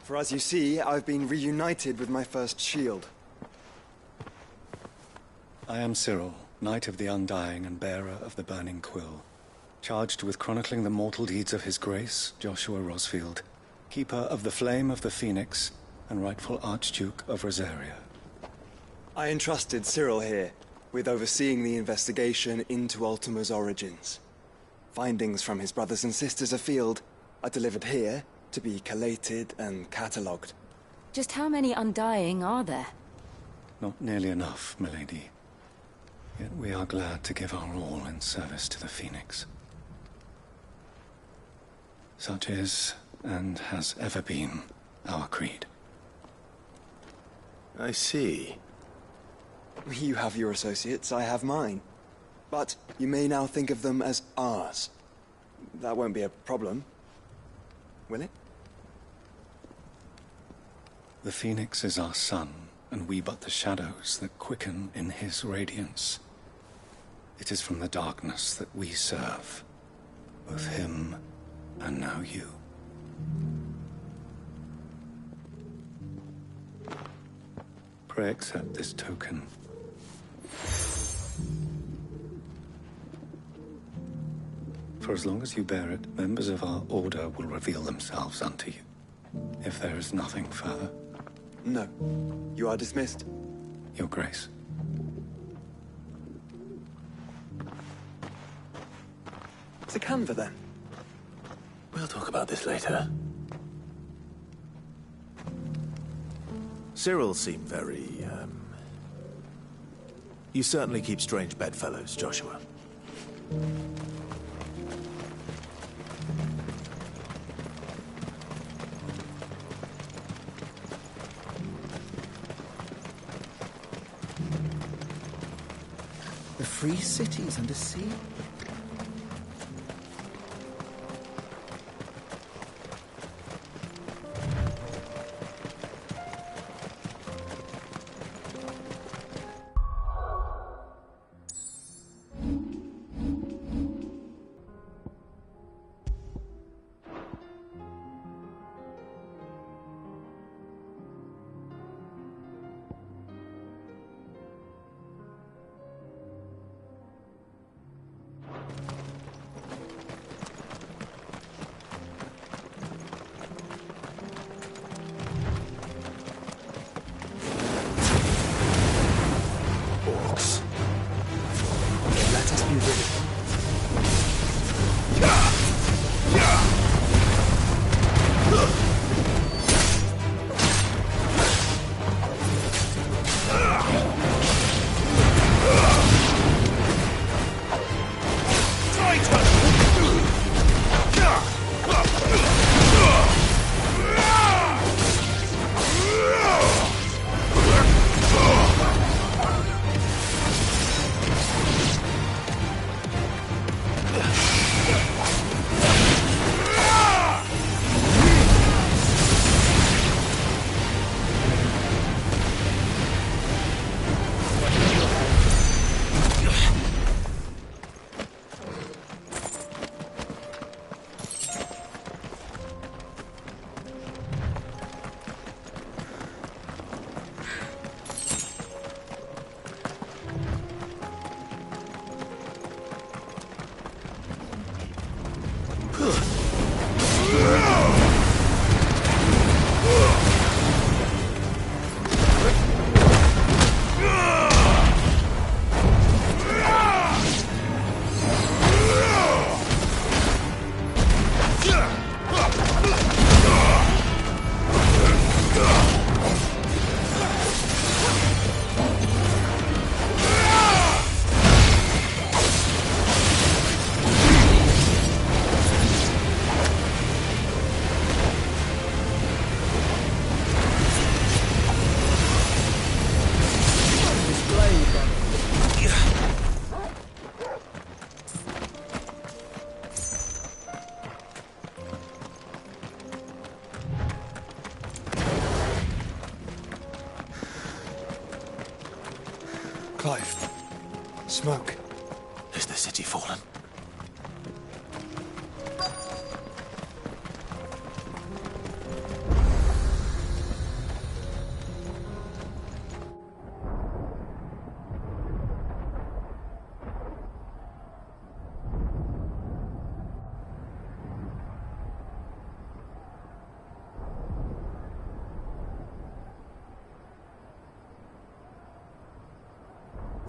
For as you see, I've been reunited with my first shield. I am Cyril, Knight of the Undying and bearer of the Burning Quill, charged with chronicling the mortal deeds of His Grace, Joshua Rosfield, Keeper of the Flame of the Phoenix, and rightful Archduke of Rosaria. I entrusted Cyril here with overseeing the investigation into Ultima's origins. Findings from his brothers and sisters afield are delivered here to be collated and catalogued. Just how many Undying are there? Not nearly enough, milady. Yet we are glad to give our all in service to the Phoenix. Such is, and has ever been, our creed. I see. You have your associates, I have mine. But you may now think of them as ours. That won't be a problem, will it? The Phoenix is our sun, and we but the shadows that quicken in his radiance. It is from the darkness that we serve. Both him and now you. Pray accept this token. For as long as you bear it, members of our order will reveal themselves unto you. If there is nothing further. No. You are dismissed. Your Grace. It's a Canva, then. We'll talk about this later. Cyril seemed very, You certainly keep strange bedfellows, Joshua. The free cities under sea? Clive. Smoke. Is the city fallen?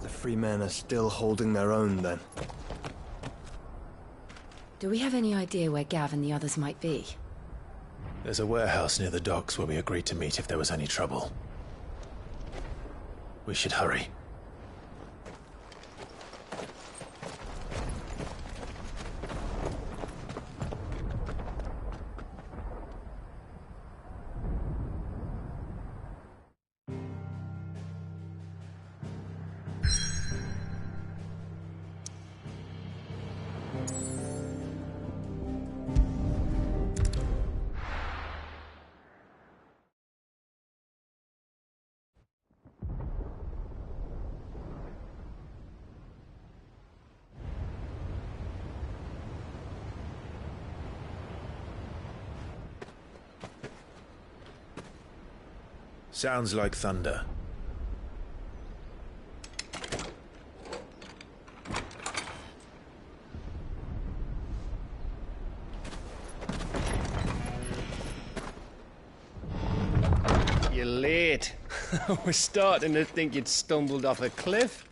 The free men are still holding their own, then. Do we have any idea where Gav and the others might be? There's a warehouse near the docks where we agreed to meet if there was any trouble. We should hurry. Sounds like thunder. You're late. We're starting to think you'd stumbled off a cliff.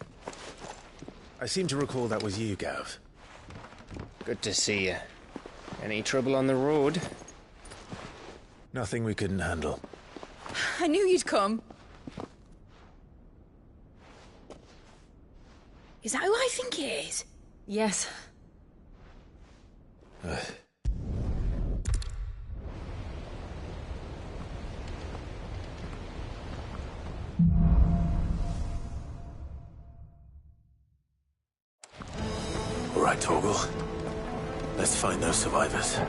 I seem to recall that was you, Gav. Good to see you. Any trouble on the road? Nothing we couldn't handle. I knew you'd come. Is that who I think it is? Yes. All right, Torgal. Let's find those survivors.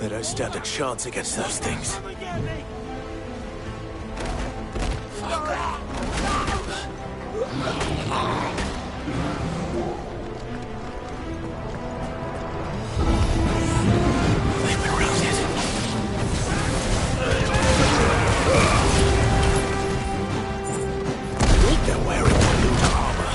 They don't stand a chance against those things. They've been routed. They're wearing blue armor.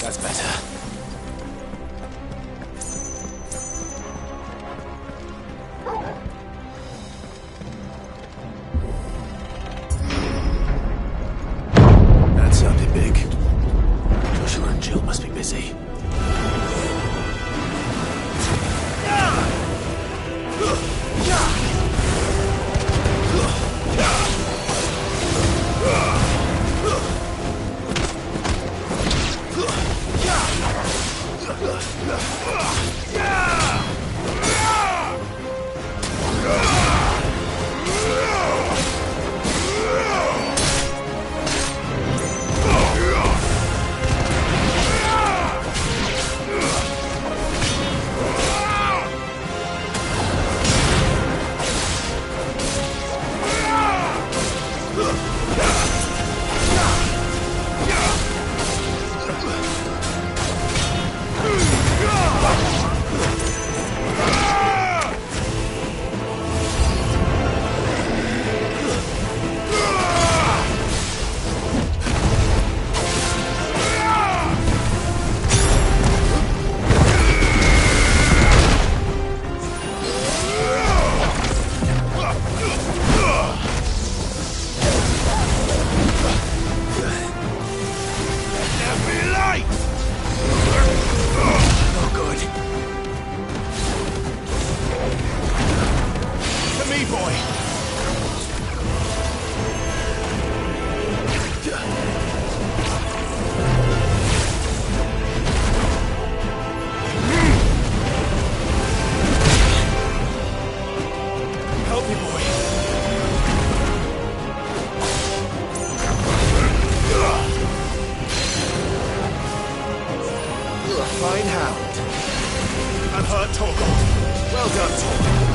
That's better. That sounded big. Joshua and Jill must be busy. Fine hound. I'm hurt, Torgold. Well done, Torgold.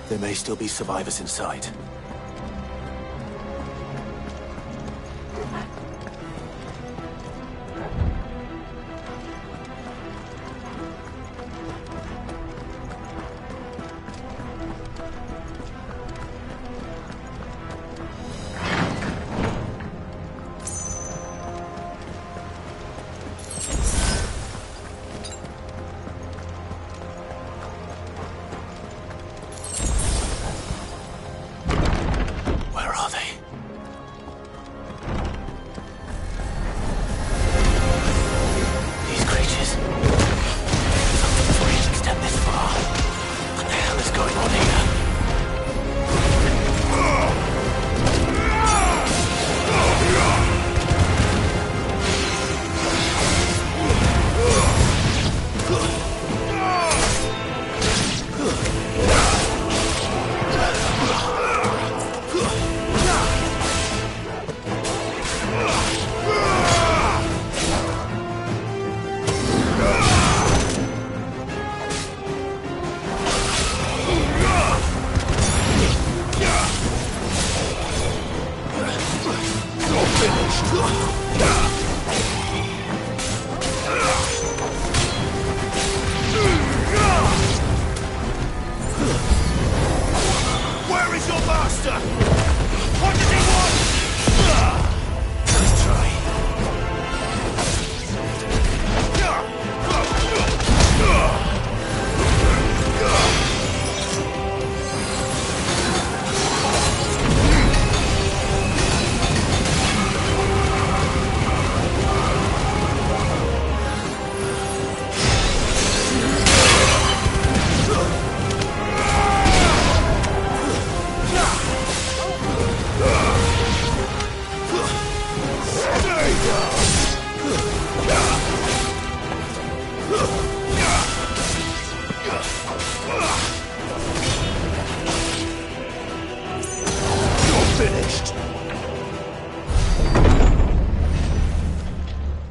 There may still be survivors inside.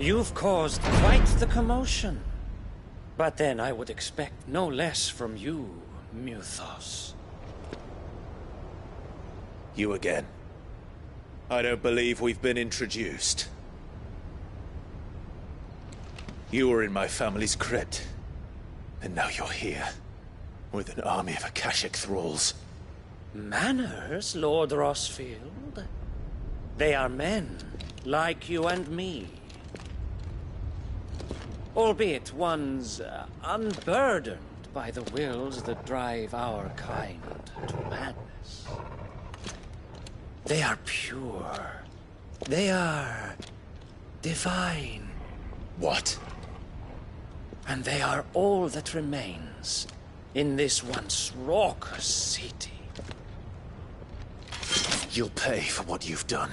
You've caused quite the commotion. But then I would expect no less from you, Muthos. You again. I don't believe we've been introduced. You were in my family's crypt, and now you're here, with an army of Akashic thralls. Manners, Lord Rosfield? They are men, like you and me. Albeit ones unburdened by the wills that drive our kind to madness. They are pure. They are divine. What? And they are all that remains in this once raucous city. You'll pay for what you've done.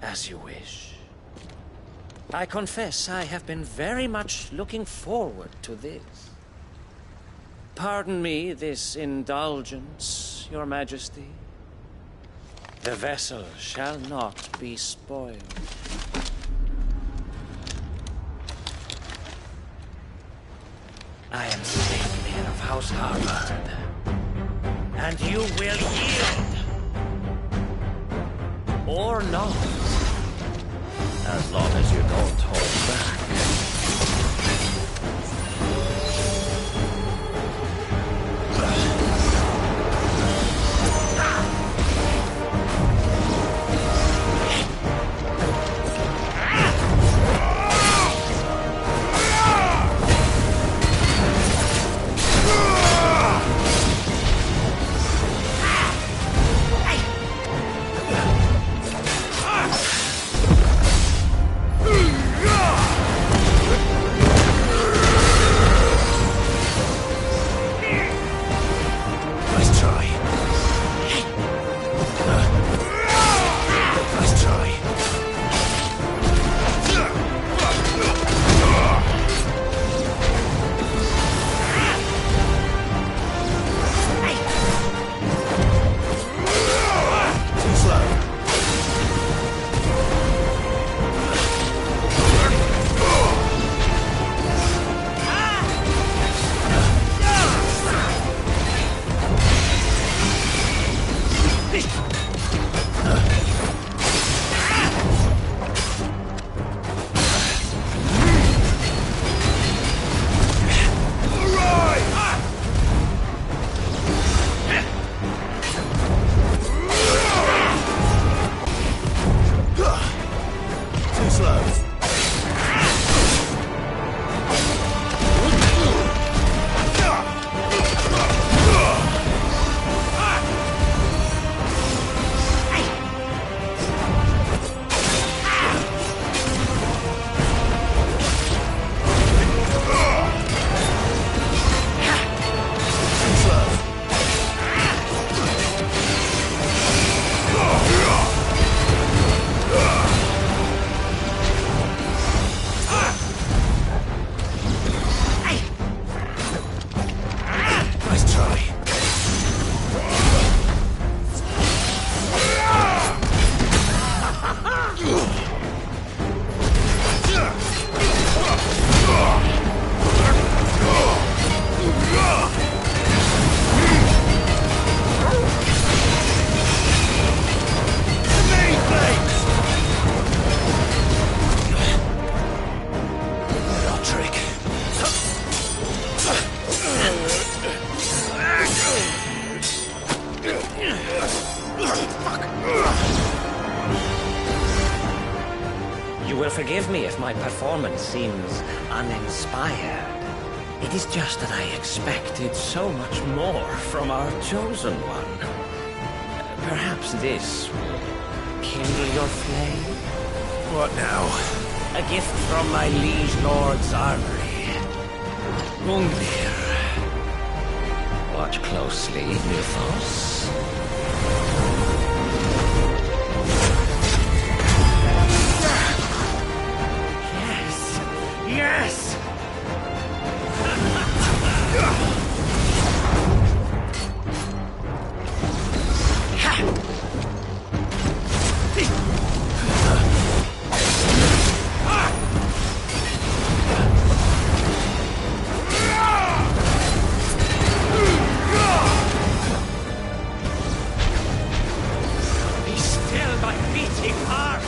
As you wish. I confess I have been very much looking forward to this. Pardon me this indulgence, Your Majesty. The vessel shall not be spoiled. I am Sleipnir of House Harvard, and you will yield. Or not. As long as you don't hold back. You will forgive me if my performance seems uninspired. It is just that I expected so much more from our chosen one. Perhaps this will kindle your flame? What now? A gift from my liege lord's armory. Gungnir. Watch closely, Mythos. Yes! Be still, my beating heart!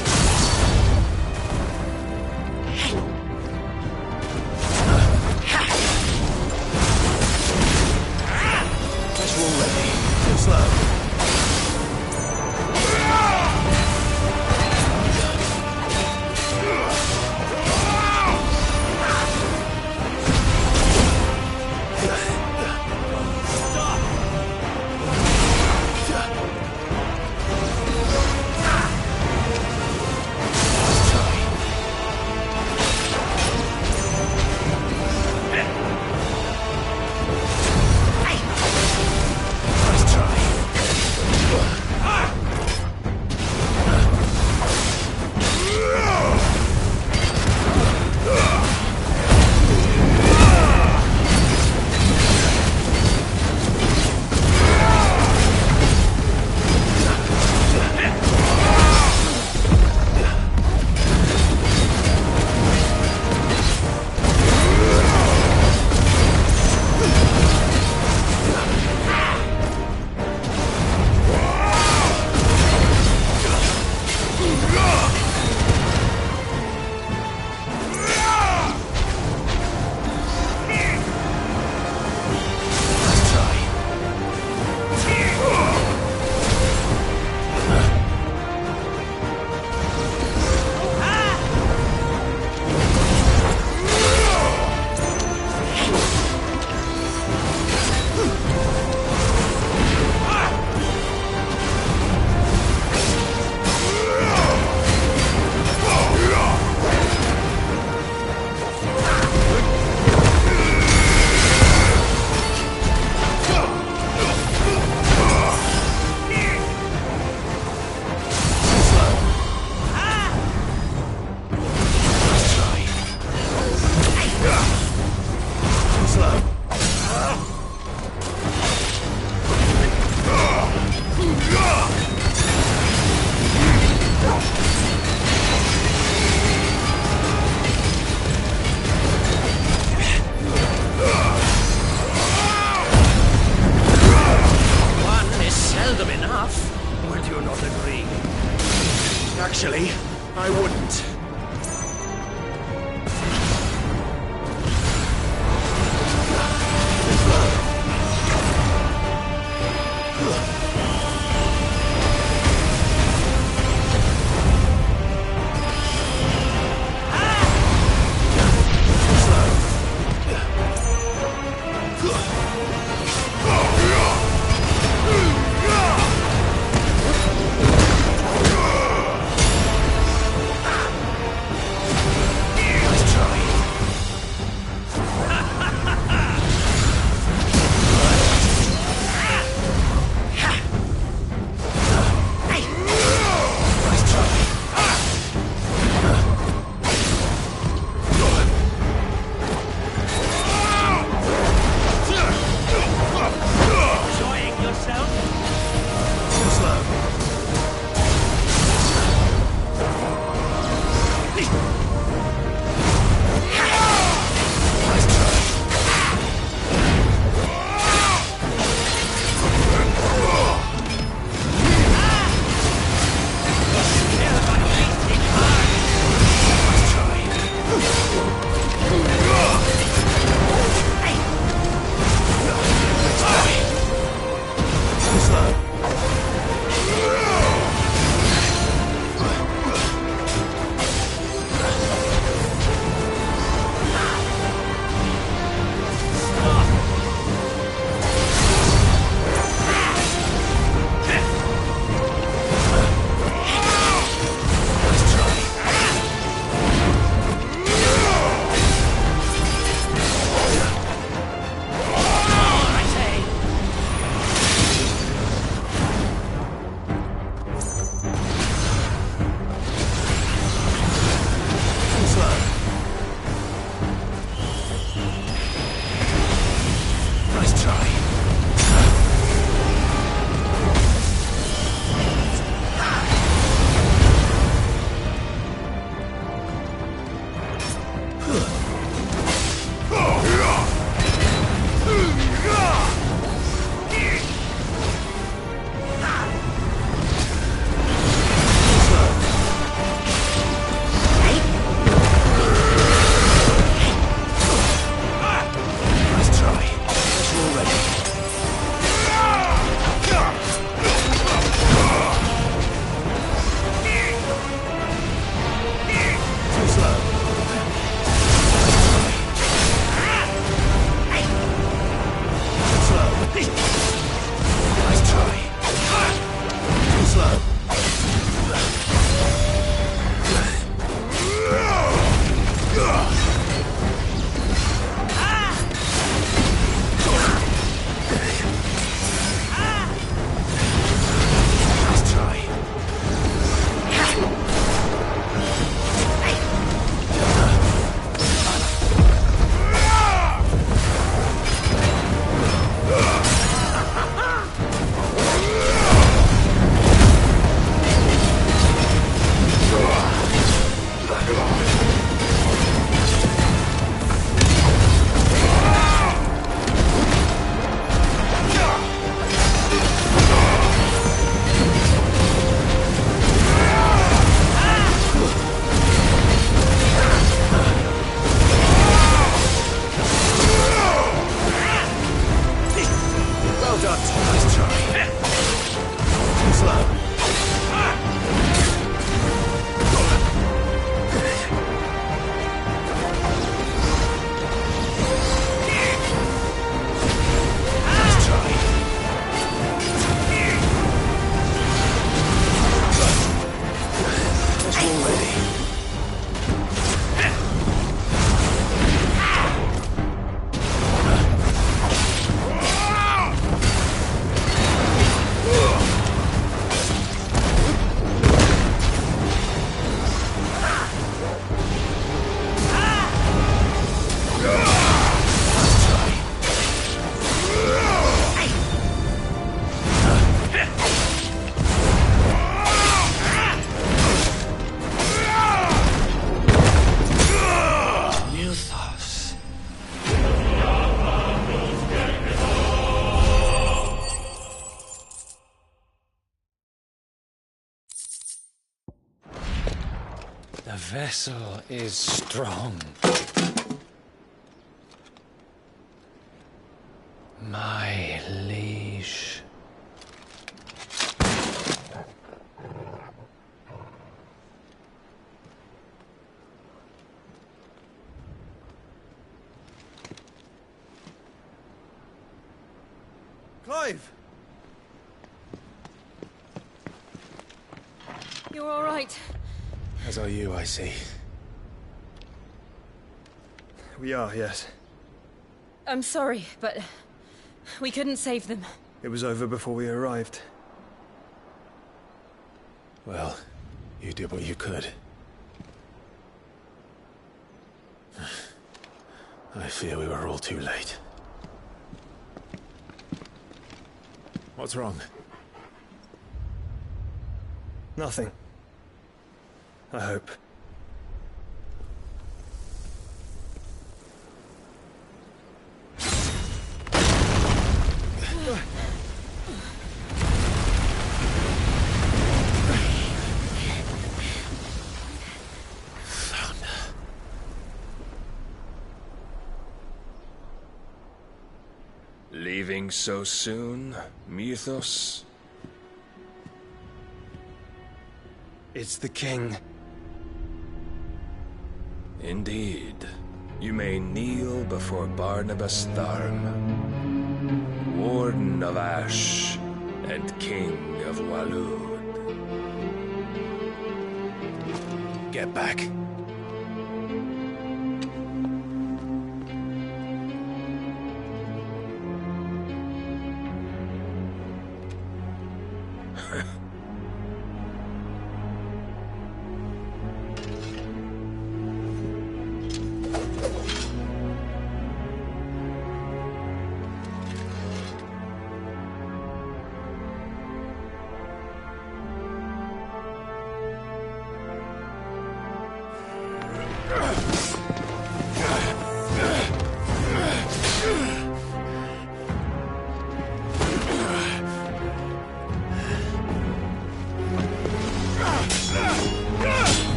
Actually, I wouldn't. The vessel is strong. My liege. Clive! You're all right. As are you, I see. We are, yes. I'm sorry, but we couldn't save them. It was over before we arrived. Well, you did what you could. I fear we were all too late. What's wrong? Nothing. I hope. Leaving so soon, Mythos? It's the king. Indeed. You may kneel before Barnabas Tharm, Warden of Ash and King of Waloed. Get back.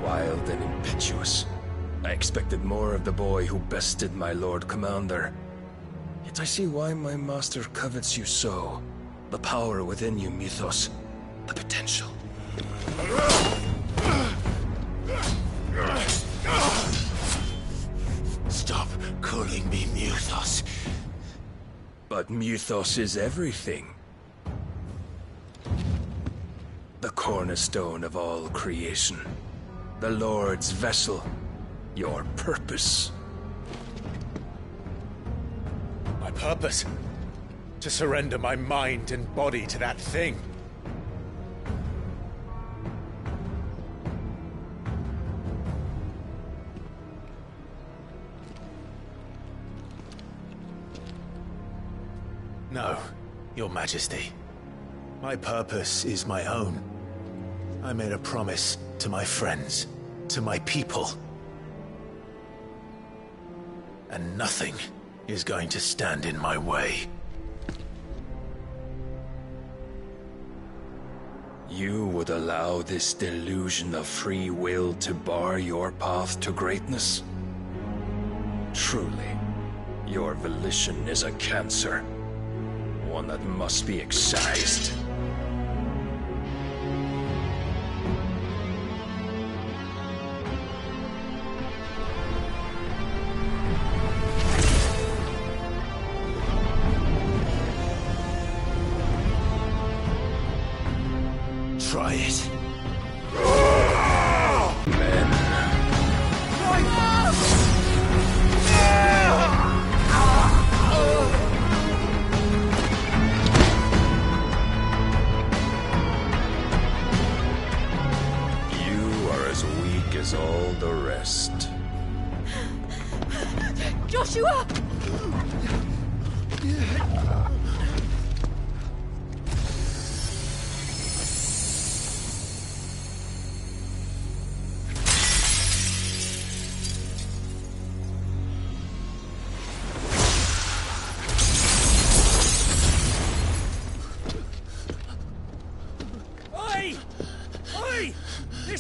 Wild and impetuous. I expected more of the boy who bested my Lord Commander. Yet I see why my master covets you so. The power within you, Mythos. The potential. Stop calling me Mythos. But Mythos is everything. The cornerstone of all creation. The Lord's vessel. Your purpose. My purpose? To surrender my mind and body to that thing. No, Your Majesty. My purpose is my own. I made a promise to my friends, to my people. And nothing is going to stand in my way. You would allow this delusion of free will to bar your path to greatness? Truly, your volition is a cancer. One that must be excised. Try it. You are as weak as all the rest. Joshua!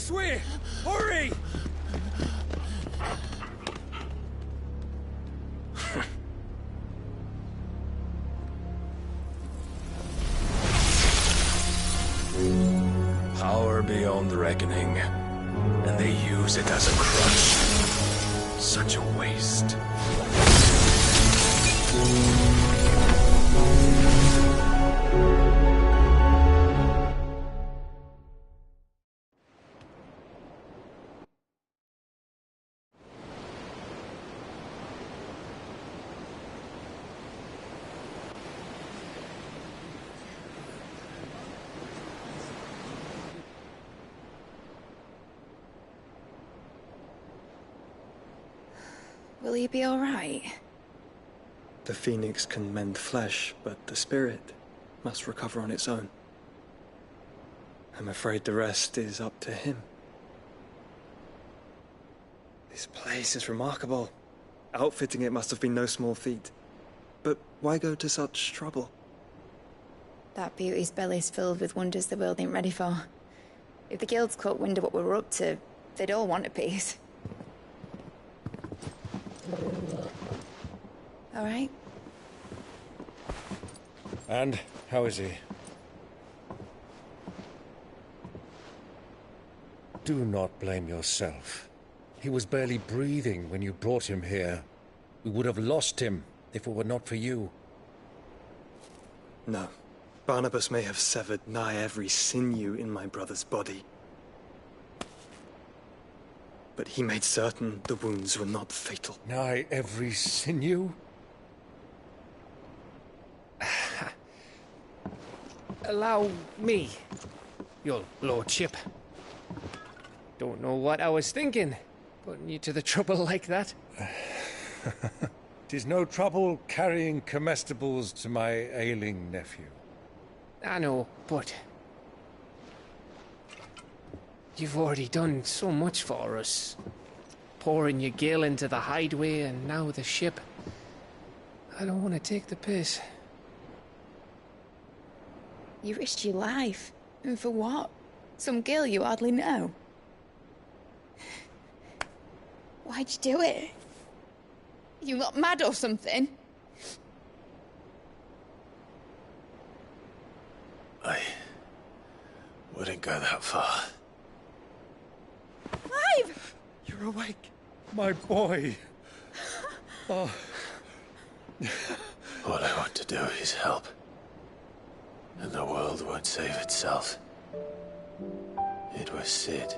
This way! Hurry! Power beyond reckoning, and they use it as a crutch. Such a waste. Will he be all right? The phoenix can mend flesh, but the spirit must recover on its own. I'm afraid the rest is up to him. This place is remarkable. Outfitting it must have been no small feat. But why go to such trouble? That beauty's belly's filled with wonders the world ain't ready for. If the guilds caught wind of what we were up to, they'd all want a piece. All right? And how is he? Do not blame yourself. He was barely breathing when you brought him here. We would have lost him if it were not for you. No. Barnabas may have severed nigh every sinew in my brother's body. But he made certain the wounds were not fatal. Nigh every sinew? Allow me, your lordship. Don't know what I was thinking, putting you to the trouble like that. 'Tis no trouble carrying comestibles to my ailing nephew. I know, but you've already done so much for us. Pouring your gil into the hideaway and now the ship. I don't want to take the piss. You risked your life. And for what? Some girl you hardly know. Why'd you do it? You not mad or something? I wouldn't go that far. Clive! You're awake. My boy. Oh. All I want to do is help. And the world won't save itself. It was Sid.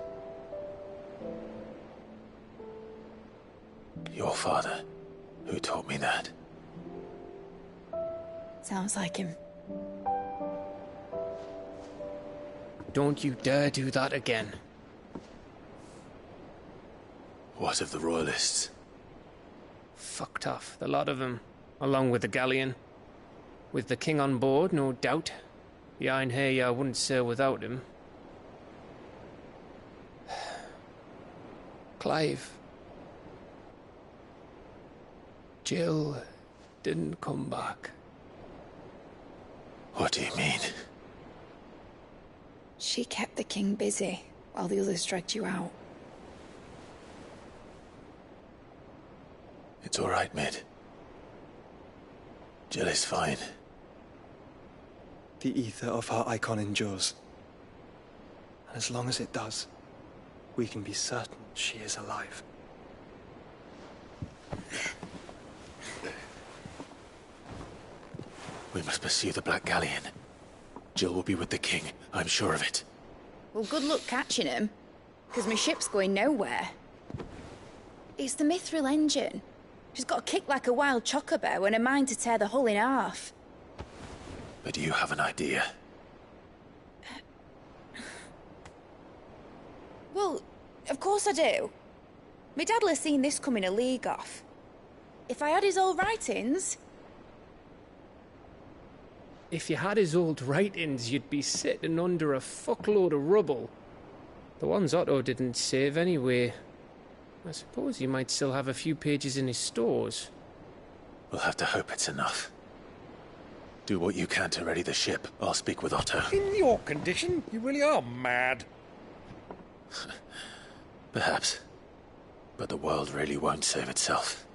Your father, who taught me that. Sounds like him. Don't you dare do that again. What of the Royalists? Fucked off, the lot of them, along with the galleon. With the king on board, no doubt. The Iron Hair wouldn't sail without him. Clive. Jill didn't come back. What do you mean? She kept the king busy while the others dragged you out. It's all right, Mid. Jill is fine. The ether of her icon endures. And as long as it does, we can be certain she is alive. We must pursue the Black Galleon. Jill will be with the king, I'm sure of it. Well, good luck catching him, because my ship's going nowhere. It's the Mithril engine. She's got a kick like a wild chocobo and a mind to tear the hull in half. But do you have an idea? Well, of course I do. My dad'll have seen this coming a league off. If I had his old writings... If you had his old writings, you'd be sitting under a fuckload of rubble. The ones Otto didn't save anyway. I suppose you might still have a few pages in his stores. We'll have to hope it's enough. Do what you can to ready the ship. I'll speak with Otto. In your condition, you really are mad. Perhaps. But the world really won't save itself.